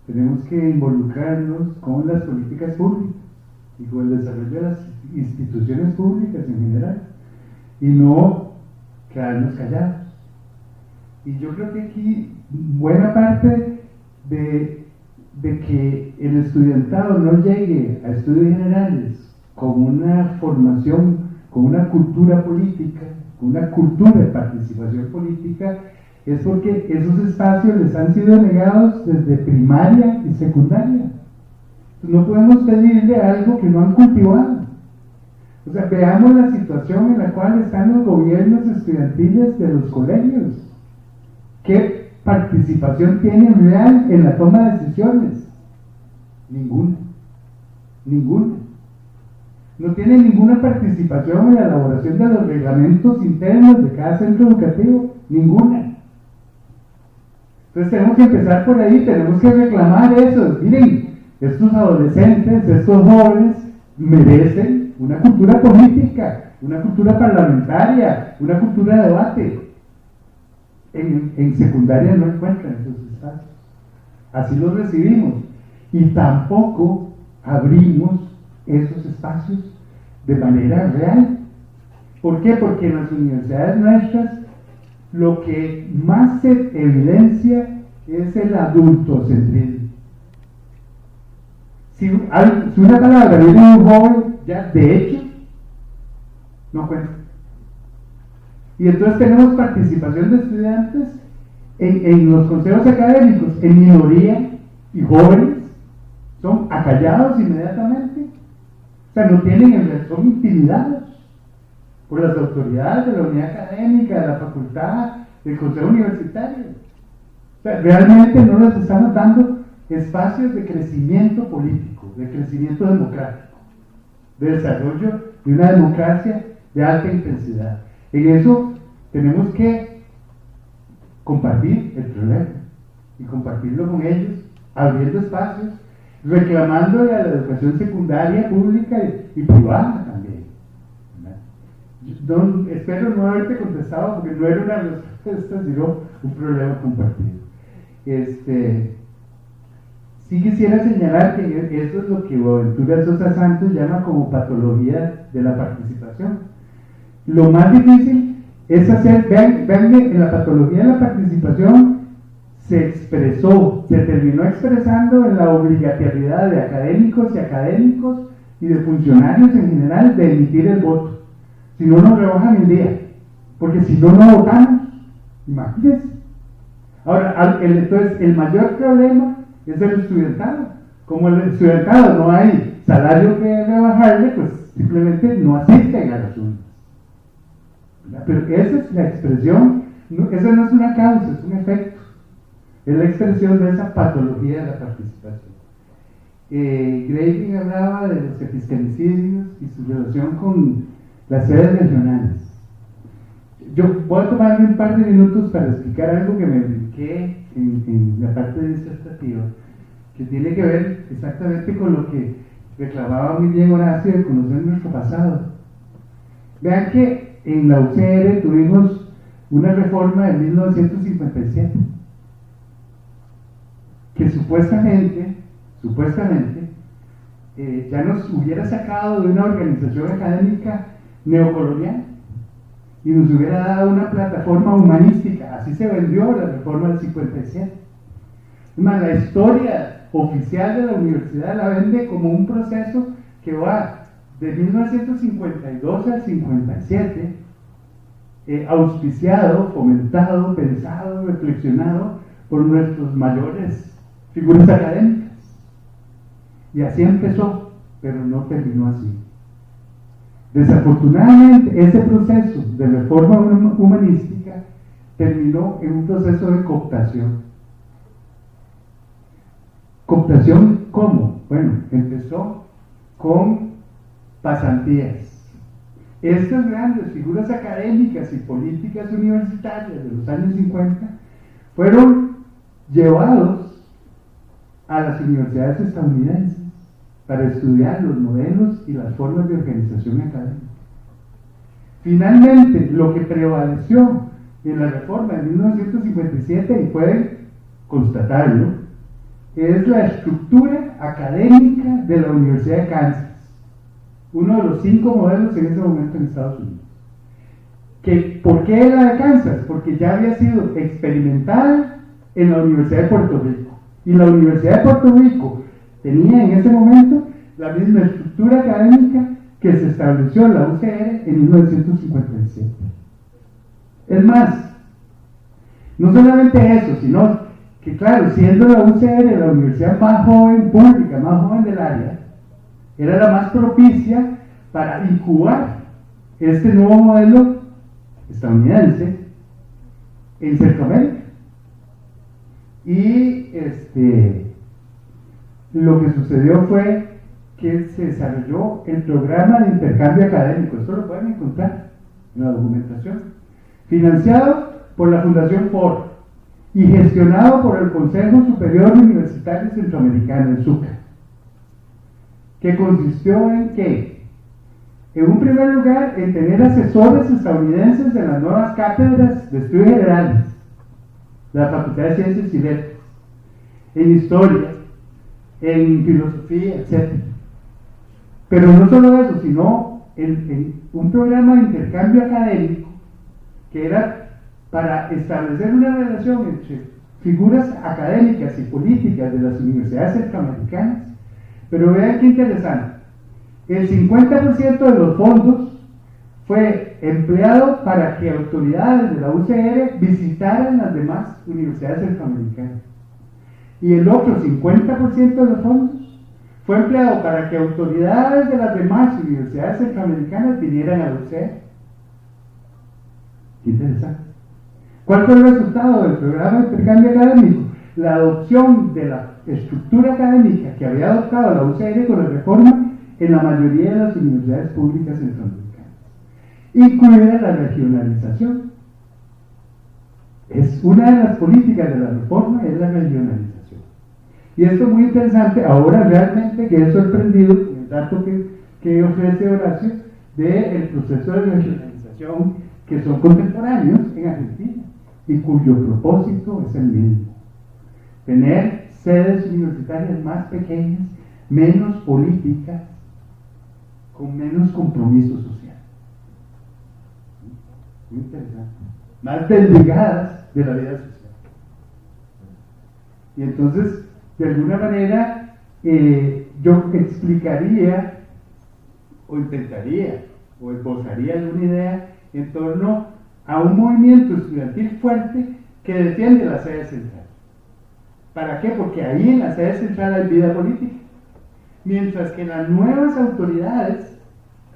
tenemos que involucrarnos con las políticas públicas y con el desarrollo de las instituciones públicas en general, y no quedarnos callados. Y yo creo que aquí buena parte de que el estudiantado no llegue a estudios generales con una formación, con una cultura política, con una cultura de participación política, es porque esos espacios les han sido negados desde primaria y secundaria. No podemos pedirle algo que no han cultivado. O sea, veamos la situación en la cual están los gobiernos estudiantiles de los colegios. ¿Qué participación tienen real en la toma de decisiones? Ninguna. No tienen ninguna participación en la elaboración de los reglamentos internos de cada centro educativo. Ninguna. Entonces tenemos que empezar por ahí, tenemos que reclamar eso. Miren, estos adolescentes, estos jóvenes merecen una cultura política, una cultura parlamentaria, una cultura de debate. En secundaria no encuentran esos espacios. Así los recibimos. Y tampoco abrimos esos espacios de manera real. ¿Por qué? Porque en las universidades nuestras lo que más se evidencia es el adultocentrismo. Si una palabra viene de un joven, ya de hecho no cuenta. Y entonces tenemos participación de estudiantes en los consejos académicos en minoría, y jóvenes son acallados inmediatamente. O sea, no tienen, son intimidados por las autoridades de la unidad académica, de la facultad, del consejo universitario. O sea, realmente no les estamos dando espacios de crecimiento político, de crecimiento democrático, de desarrollo de una democracia de alta intensidad. En eso tenemos que compartir el problema y compartirlo con ellos, abriendo espacios, reclamándole a la educación secundaria pública y privada también. Espero no haberte contestado porque no era una respuesta, sino un problema compartido. Sí quisiera señalar que eso es lo que Boaventura Sosa Santos llama como patología de la participación. Lo más difícil es hacer, vean que en la patología de la participación se terminó expresando en la obligatoriedad de académicos y de funcionarios en general de emitir el voto. Si no nos rebajan el día, porque si no votamos, imagínense. Ahora, entonces el mayor problema es el estudiantado. Como el estudiantado no hay salario que rebajarle, pues simplemente no asisten a las urnas. Pero esa es la expresión, esa no es una causa, es un efecto. Es la expresión de esa patología de la participación. Greiling hablaba de los epistemicidios y su relación con las sedes regionales. Yo voy a tomarme un par de minutos para explicar algo que me brinqué en la parte disertativa, que tiene que ver exactamente con lo que reclamaba muy bien Horacio de conocer nuestro pasado. Vean que en la UCR tuvimos una reforma de 1957 que supuestamente ya nos hubiera sacado de una organización académica neocolonial y nos hubiera dado una plataforma humanística. Así se vendió la reforma del 57. Además, la historia oficial de la universidad la vende como un proceso que va de 1952 al 57, auspiciado, fomentado, pensado, reflexionado por nuestros mayores figuras académicas. Y así empezó, pero no terminó así. Desafortunadamente, ese proceso de reforma humanística terminó en un proceso de cooptación. ¿Cooptación cómo? Bueno, empezó con pasantías. Estas grandes figuras académicas y políticas universitarias de los años 50 fueron llevados a las universidades estadounidenses para estudiar los modelos y las formas de organización académica. Finalmente, lo que prevaleció en la reforma de 1957, y pueden constatarlo, es la estructura académica de la Universidad de Kansas, uno de los 5 modelos en ese momento en Estados Unidos. ¿Por qué la de Kansas? Porque ya había sido experimentada en la Universidad de Puerto Rico, y la Universidad de Puerto Rico tenía en ese momento la misma estructura académica que se estableció en la UCR en 1957. Es más, no solamente eso, sino que claro, siendo la UCR la universidad más joven pública, más joven del área, era la más propicia para incubar este nuevo modelo estadounidense en Centroamérica. Y lo que sucedió fue que se desarrolló el programa de intercambio académico. Esto lo pueden encontrar en la documentación, financiado por la Fundación Ford y gestionado por el Consejo Superior Universitario Centroamericano, el SUCA, que consistió en que, en un primer lugar, en tener asesores estadounidenses en las nuevas cátedras de estudios generales de la Facultad de Ciencias y Letras, en historia, en filosofía, etc. Pero no solo eso, sino en un programa de intercambio académico que era para establecer una relación entre figuras académicas y políticas de las universidades centroamericanas. Pero vean qué interesante, el 50% de los fondos fue empleado para que autoridades de la UCR visitaran las demás universidades centroamericanas, y el otro 50% de los fondos fue empleado para que autoridades de las demás universidades centroamericanas vinieran a la UCR. Qué interesante. ¿Cuál fue el resultado del programa de intercambio académico? La adopción de la estructura académica que había adoptado la UCR con la reforma en la mayoría de las universidades públicas centroamericanas, incluida la regionalización. Es una de las políticas de la reforma, es la regionalización. Y esto es muy interesante. Ahora realmente quedé sorprendido con el dato que ofrece Horacio del proceso de regionalización que son contemporáneos en Argentina y cuyo propósito es el mismo: tener sedes universitarias más pequeñas, menos políticas, con menos compromiso social. Muy interesante. Más desligadas de la vida social. Y entonces, de alguna manera, yo explicaría, o intentaría, o esbozaría alguna idea en torno a un movimiento estudiantil fuerte que defiende la sede central. ¿Para qué? Porque ahí en la sede central hay vida política, mientras que las nuevas autoridades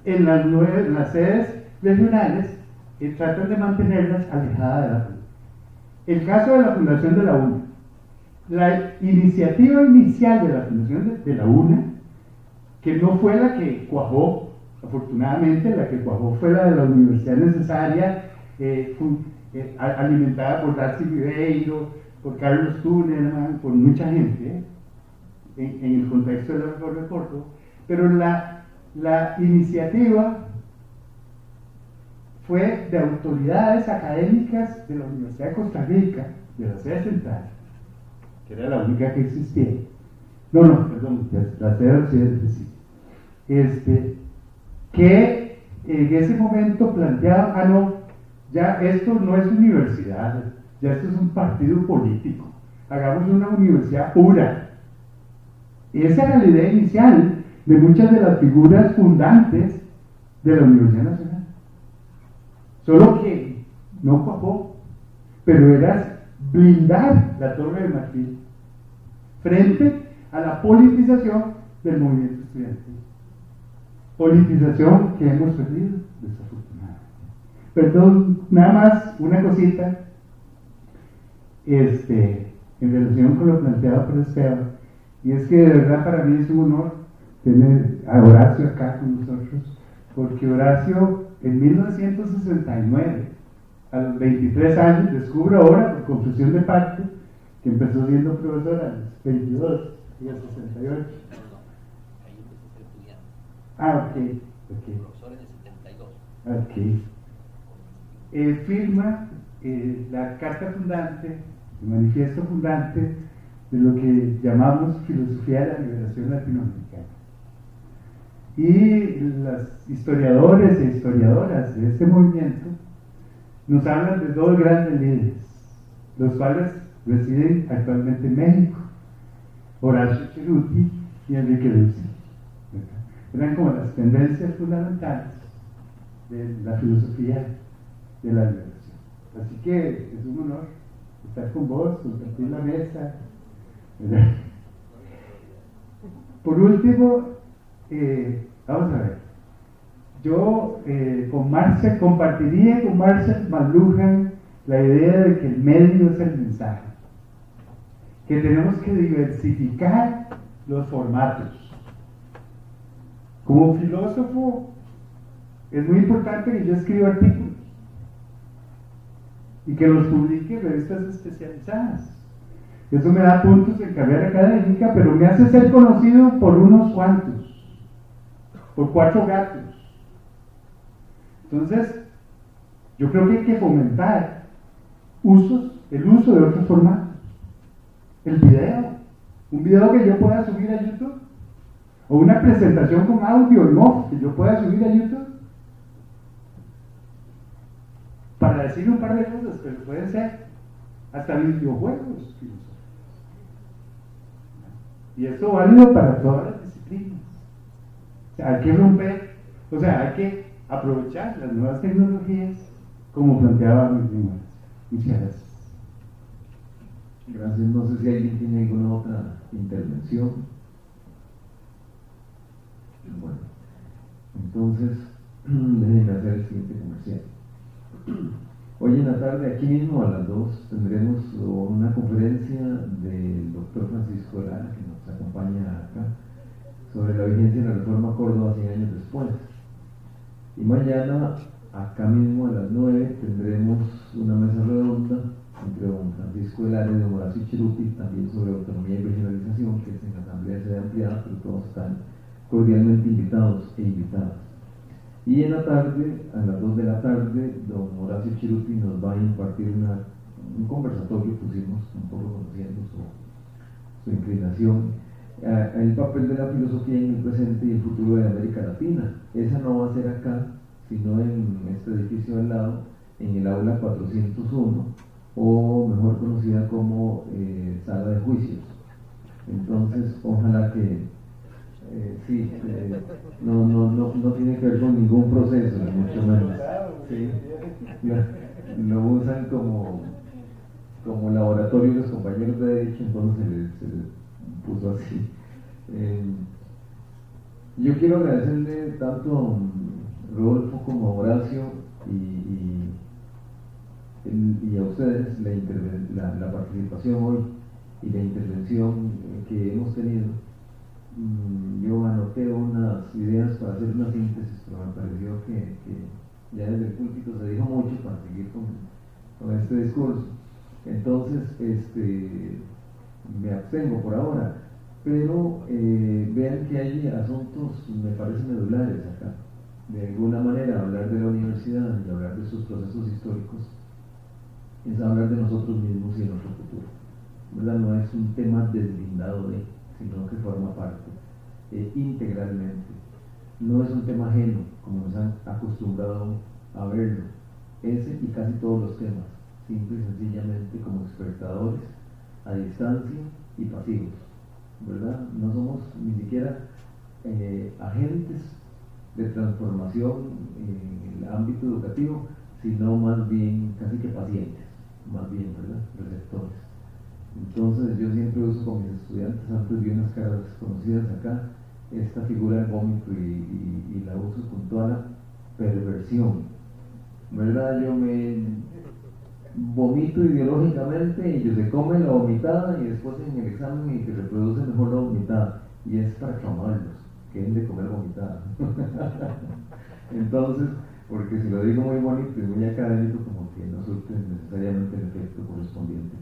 en las sedes regionales tratan de mantenerlas alejadas de la política. El caso de la fundación de la UNA. La iniciativa inicial de la fundación de la UNA, que no fue la que cuajó Afortunadamente la que cuajó fue la de la universidad necesaria, alimentada por Darcy Ribeiro, por Carlos Tuneman, por mucha gente, en el contexto de la reforma de Córdoba, pero la iniciativa fue de autoridades académicas de la Universidad de Costa Rica, de la sede central, que era la única que existía. Perdón, la sede occidente sí. Que en ese momento planteaban, ya esto no es universidad, ya esto es un partido político, hagamos una universidad pura. Esa era la idea inicial de muchas de las figuras fundantes de la Universidad Nacional. Solo que no cuajó, pero era blindar la Torre de Marfil frente a la politización del movimiento estudiantil. Politización que hemos perdido, desafortunadamente. Perdón, nada más una cosita en relación con lo planteado por Esteban, y es que de verdad para mí es un honor tener a Horacio acá con nosotros, porque Horacio en 1969, a los 23 años, descubre ahora, por confusión de parte, que empezó siendo profesor a los 22 y a 68. Ahí empecé a ser estudiante. Ah, ok. Profesor en el 72. Ok. Firma la carta fundante, el manifiesto fundante de lo que llamamos filosofía de la liberación latinoamericana. Y los historiadores e historiadoras de este movimiento nos hablan de dos grandes líderes, los cuales residen actualmente en México, Horacio Ceruti y Enrique Dussel. Eran como las tendencias fundamentales de la filosofía de la liberación. Así que es un honor estar con vos, compartir la mesa, ¿verdad? Por último, vamos a ver, yo compartiría con Marshall McLuhan la idea de que el medio es el mensaje, que tenemos que diversificar los formatos. Como filósofo es muy importante que yo escriba artículos y que los publique en revistas especializadas. Eso me da puntos en carrera académica, pero me hace ser conocido por unos cuantos, por 4 gatos. Entonces, yo creo que hay que fomentar el uso de otros formatos. El video, un video que yo pueda subir a YouTube, o una presentación con audio en off que yo pueda subir a YouTube, para decir un par de cosas, pero pueden ser hasta videojuegos filosóficos. Y esto válido para todas las disciplinas. O sea, hay que romper, hay que aprovechar las nuevas tecnologías como planteaba muy bien. Muchas gracias. Gracias. No sé si alguien tiene alguna otra intervención. Bueno, entonces déjenme hacer el siguiente comercial. Hoy en la tarde, aquí mismo a las 2, tendremos una conferencia del doctor Francisco Lara, que nos acompaña acá, sobre la vigencia de la reforma Córdoba 100 años después. Y mañana, acá mismo a las 9, tendremos una mesa redonda entre don Francisco Lara y don Horacio Ceruti, también sobre autonomía y regionalización, que es en la Asamblea de Sede Ampliada, pero todos están cordialmente invitados e invitadas. Y en la tarde, a las 2 de la tarde, don Horacio Ceruti nos va a impartir un conversatorio, pusimos un poco conociendo su inclinación, el papel de la filosofía en el presente y el futuro de América Latina. Esa no va a ser acá, sino en este edificio al lado, en el aula 401, o mejor conocida como sala de juicios. Entonces, ojalá que no tiene que ver con ningún proceso, mucho menos. Sí, lo usan como laboratorio de los compañeros de derecho, entonces se les puso así. Yo quiero agradecerle tanto a Rodolfo como a Horacio y a ustedes la participación hoy y la intervención que hemos tenido. yo anoté unas ideas para hacer una síntesis, pero me pareció que ya desde el púlpito se dijo mucho para seguir con este discurso. Entonces, me abstengo por ahora, pero vean que hay asuntos, me parecen medulares acá. De alguna manera, hablar de la universidad y hablar de sus procesos históricos es hablar de nosotros mismos y de nuestro futuro, ¿verdad? No es un tema deslindado de, sino que forma parte integralmente. No es un tema ajeno, como nos han acostumbrado a verlo. Ese y casi todos los temas, simple y sencillamente como espectadores, a distancia y pasivos, ¿verdad? No somos ni siquiera agentes de transformación en el ámbito educativo, sino más bien casi que pacientes, más bien, ¿verdad? Receptores. Entonces yo siempre uso con mis estudiantes, antes vi unas caras conocidas acá, esta figura del vómito y la uso con toda la perversión, ¿verdad? Yo me vomito ideológicamente, ellos se comen la vomitada y después en el examen y que reproduce mejor la vomitada, y es para traumarlos, que deben de comer vomitada. Entonces, porque si lo digo muy bonito y muy académico, como que no surte necesariamente el efecto correspondiente.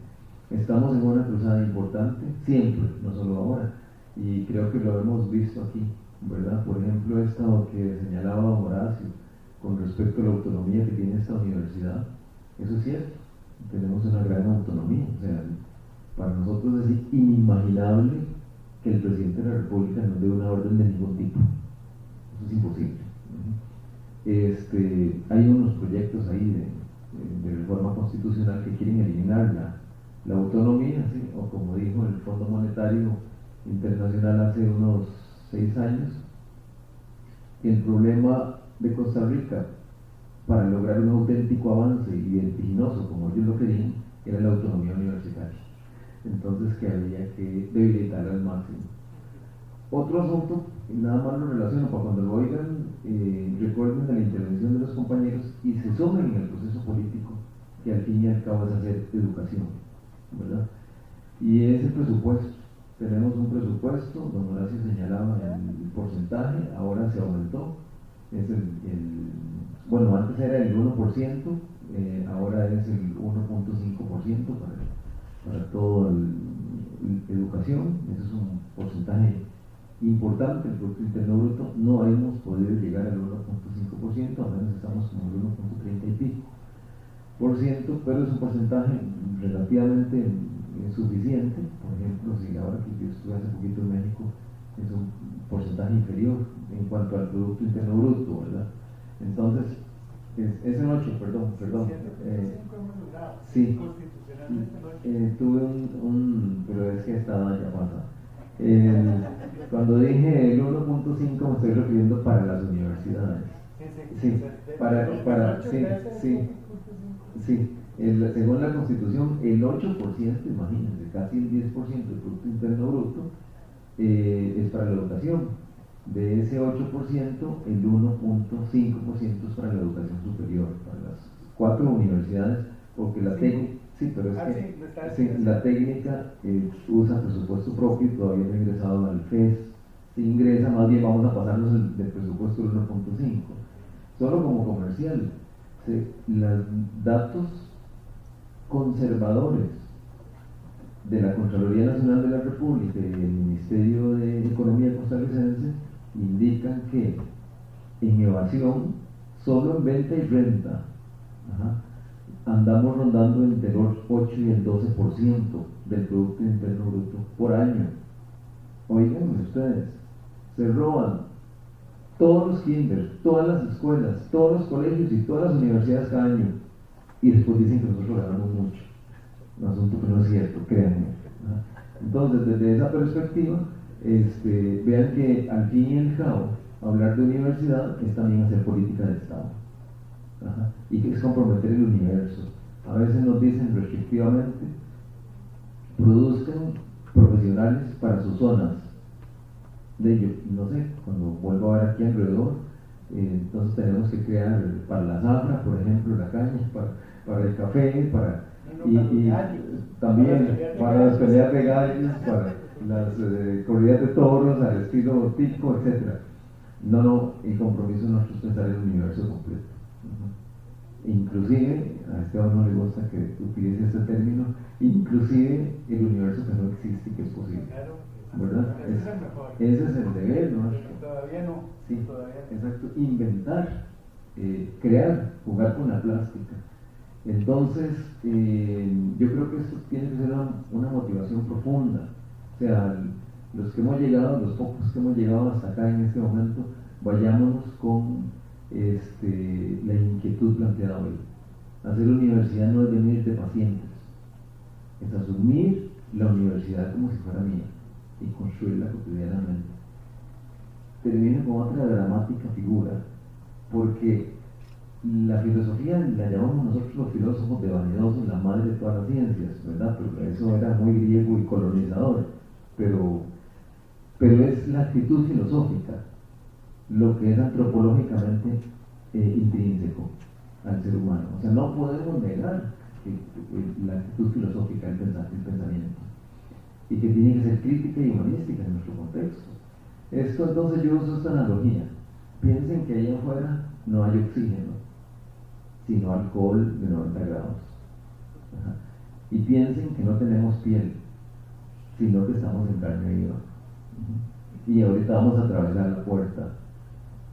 Estamos en una cruzada importante, siempre, no solo ahora, y creo que lo hemos visto aquí, ¿verdad? Por ejemplo, esto que señalaba don Horacio con respecto a la autonomía que tiene esta universidad, eso es cierto, tenemos una gran autonomía, o sea, para nosotros es inimaginable que el presidente de la República nos dé una orden de ningún tipo, eso es imposible. Hay unos proyectos ahí de reforma constitucional que quieren eliminar la autonomía, ¿sí? O como dijo el Fondo Monetario Internacional hace unos 6 años, el problema de Costa Rica para lograr un auténtico avance y vertiginoso, como ellos lo querían, era la autonomía universitaria. Entonces que había que debilitarla al máximo. Otro asunto, nada más lo relaciono para cuando lo oigan, recuerden de la intervención de los compañeros y se sumen en el proceso político, que al fin y al cabo es hacer educación, ¿verdad? Y ese presupuesto, tenemos un presupuesto, don Horacio señalaba el porcentaje, ahora se aumentó, es bueno, antes era el 1%, ahora es el 1.5% para toda la educación. Ese es un porcentaje importante del Producto Interno Bruto. No hemos podido llegar al 1.5%, al menos estamos como el 1.30 y pico por ciento, pero es un porcentaje relativamente suficiente. Por ejemplo, si ahora que yo estuve hace poquito en México, es un porcentaje inferior en cuanto al Producto Interno Bruto, ¿verdad? Entonces, es el 8, perdón. Sí, tuve pero es que estaba ya pasa. Cuando dije el 1.5 me estoy refiriendo para las universidades. Sí, según la Constitución, el 8%, imagínense, casi el 10% del Producto Interno Bruto es para la educación. De ese 8%, el 1.5% es para la educación superior, para las 4 universidades, porque la técnica, la técnica usa presupuesto propio y todavía no ha ingresado al FES. Si ingresa, más bien vamos a pasarnos del presupuesto del 1.5. Solo como comercial, los datos conservadores de la Contraloría Nacional de la República y del Ministerio de Economía costarricense indican que en evasión, solo en venta y renta, andamos rondando entre el 8 y el 12% del Producto Interno Bruto por año. Oigan ustedes, se roban todos los kinders, todas las escuelas, todos los colegios y todas las universidades cada año, y después dicen que nosotros ganamos mucho. Un asunto que no es cierto, créanme. Entonces, desde esa perspectiva, vean que al fin y al cabo, hablar de universidad es también hacer política de Estado. Y que es comprometer el universo. A veces nos dicen restrictivamente, produzcan profesionales para sus zonas. De ello, no sé, cuando vuelvo a ver aquí alrededor, entonces tenemos que crear para la zafra, por ejemplo, la caña, para el café, y también para las peleas de gallos, las corridas de toros al estilo tico, etc. No, el compromiso nuestro es pensar en el universo completo. Inclusive, a Esteban no le gusta que utilice este término, inclusive el universo que no existe y que es posible. ¿Verdad? Ese es el deber, ¿no? Todavía no. Sí, Todavía no. exacto. Inventar, crear, jugar con la plástica. Entonces, yo creo que esto tiene que ser una motivación profunda. O sea, los que hemos llegado, los pocos que hemos llegado hasta acá en este momento, vayámonos con la inquietud planteada hoy. Hacer universidad no es venir de pacientes, es asumir la universidad como si fuera mía y construirla cotidianamente. Termino con otra dramática figura, porque la filosofía la llamamos nosotros los filósofos de vanidosos la madre de todas las ciencias, ¿verdad? Pero eso era muy griego y colonizador, pero es la actitud filosófica lo que es antropológicamente intrínseco al ser humano. O sea, no podemos negar la actitud filosófica del pensamiento, y que tiene que ser crítica y humanística en nuestro contexto. Esto, entonces, yo uso esta analogía. Piensen que allá afuera no hay oxígeno, sino alcohol de 90 grados. Ajá. Y piensen que no tenemos piel, sino que estamos en carne viva. Y ahorita vamos a atravesar la puerta.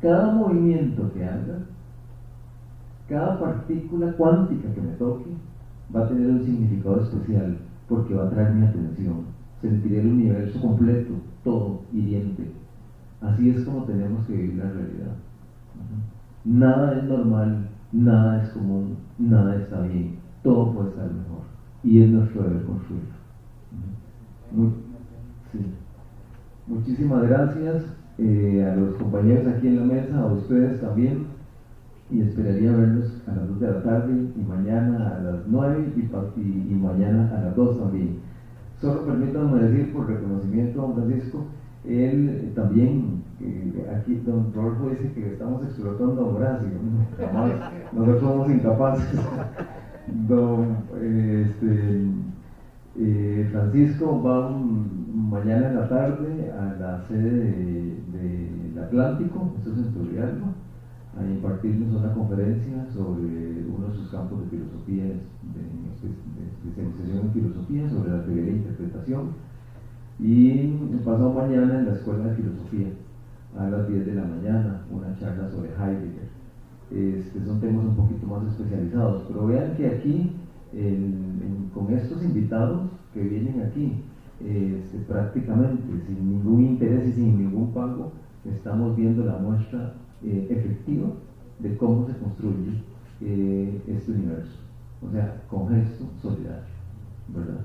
Cada movimiento que haga, cada partícula cuántica que me toque, va a tener un significado especial, porque va a atraer mi atención. Sentiré el universo completo, todo, hiriente. Así es como tenemos que vivir la realidad. Nada es normal, nada es común, nada está bien. Todo puede estar mejor. Y es nuestro deber construirlo. Sí. Muchísimas gracias a los compañeros aquí en la mesa, a ustedes también. Y esperaría verlos a las 2 de la tarde y mañana a las 9 y mañana a las 2 también. Solo permítanme decir, por reconocimiento a don Francisco, él también, aquí don Rodolfo dice que estamos explotando a Horacio, jamás, nosotros somos incapaces. Francisco va mañana en la tarde a la sede del Atlántico, esto es en Turrialba, a impartirnos una conferencia sobre uno de sus campos de filosofía, de especialización en filosofía, sobre la teoría de la interpretación. Y pasado mañana en la Escuela de Filosofía, a las 10 de la mañana, una charla sobre Heidegger. Son temas un poquito más especializados, pero vean que aquí, con estos invitados que vienen aquí, prácticamente sin ningún interés y sin ningún pago, estamos viendo la muestra efectiva de cómo se construye este universo. O sea, con gesto solidario, ¿verdad?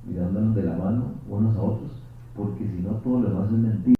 Mirándonos de la mano unos a otros, porque si no todo lo demás es mentira.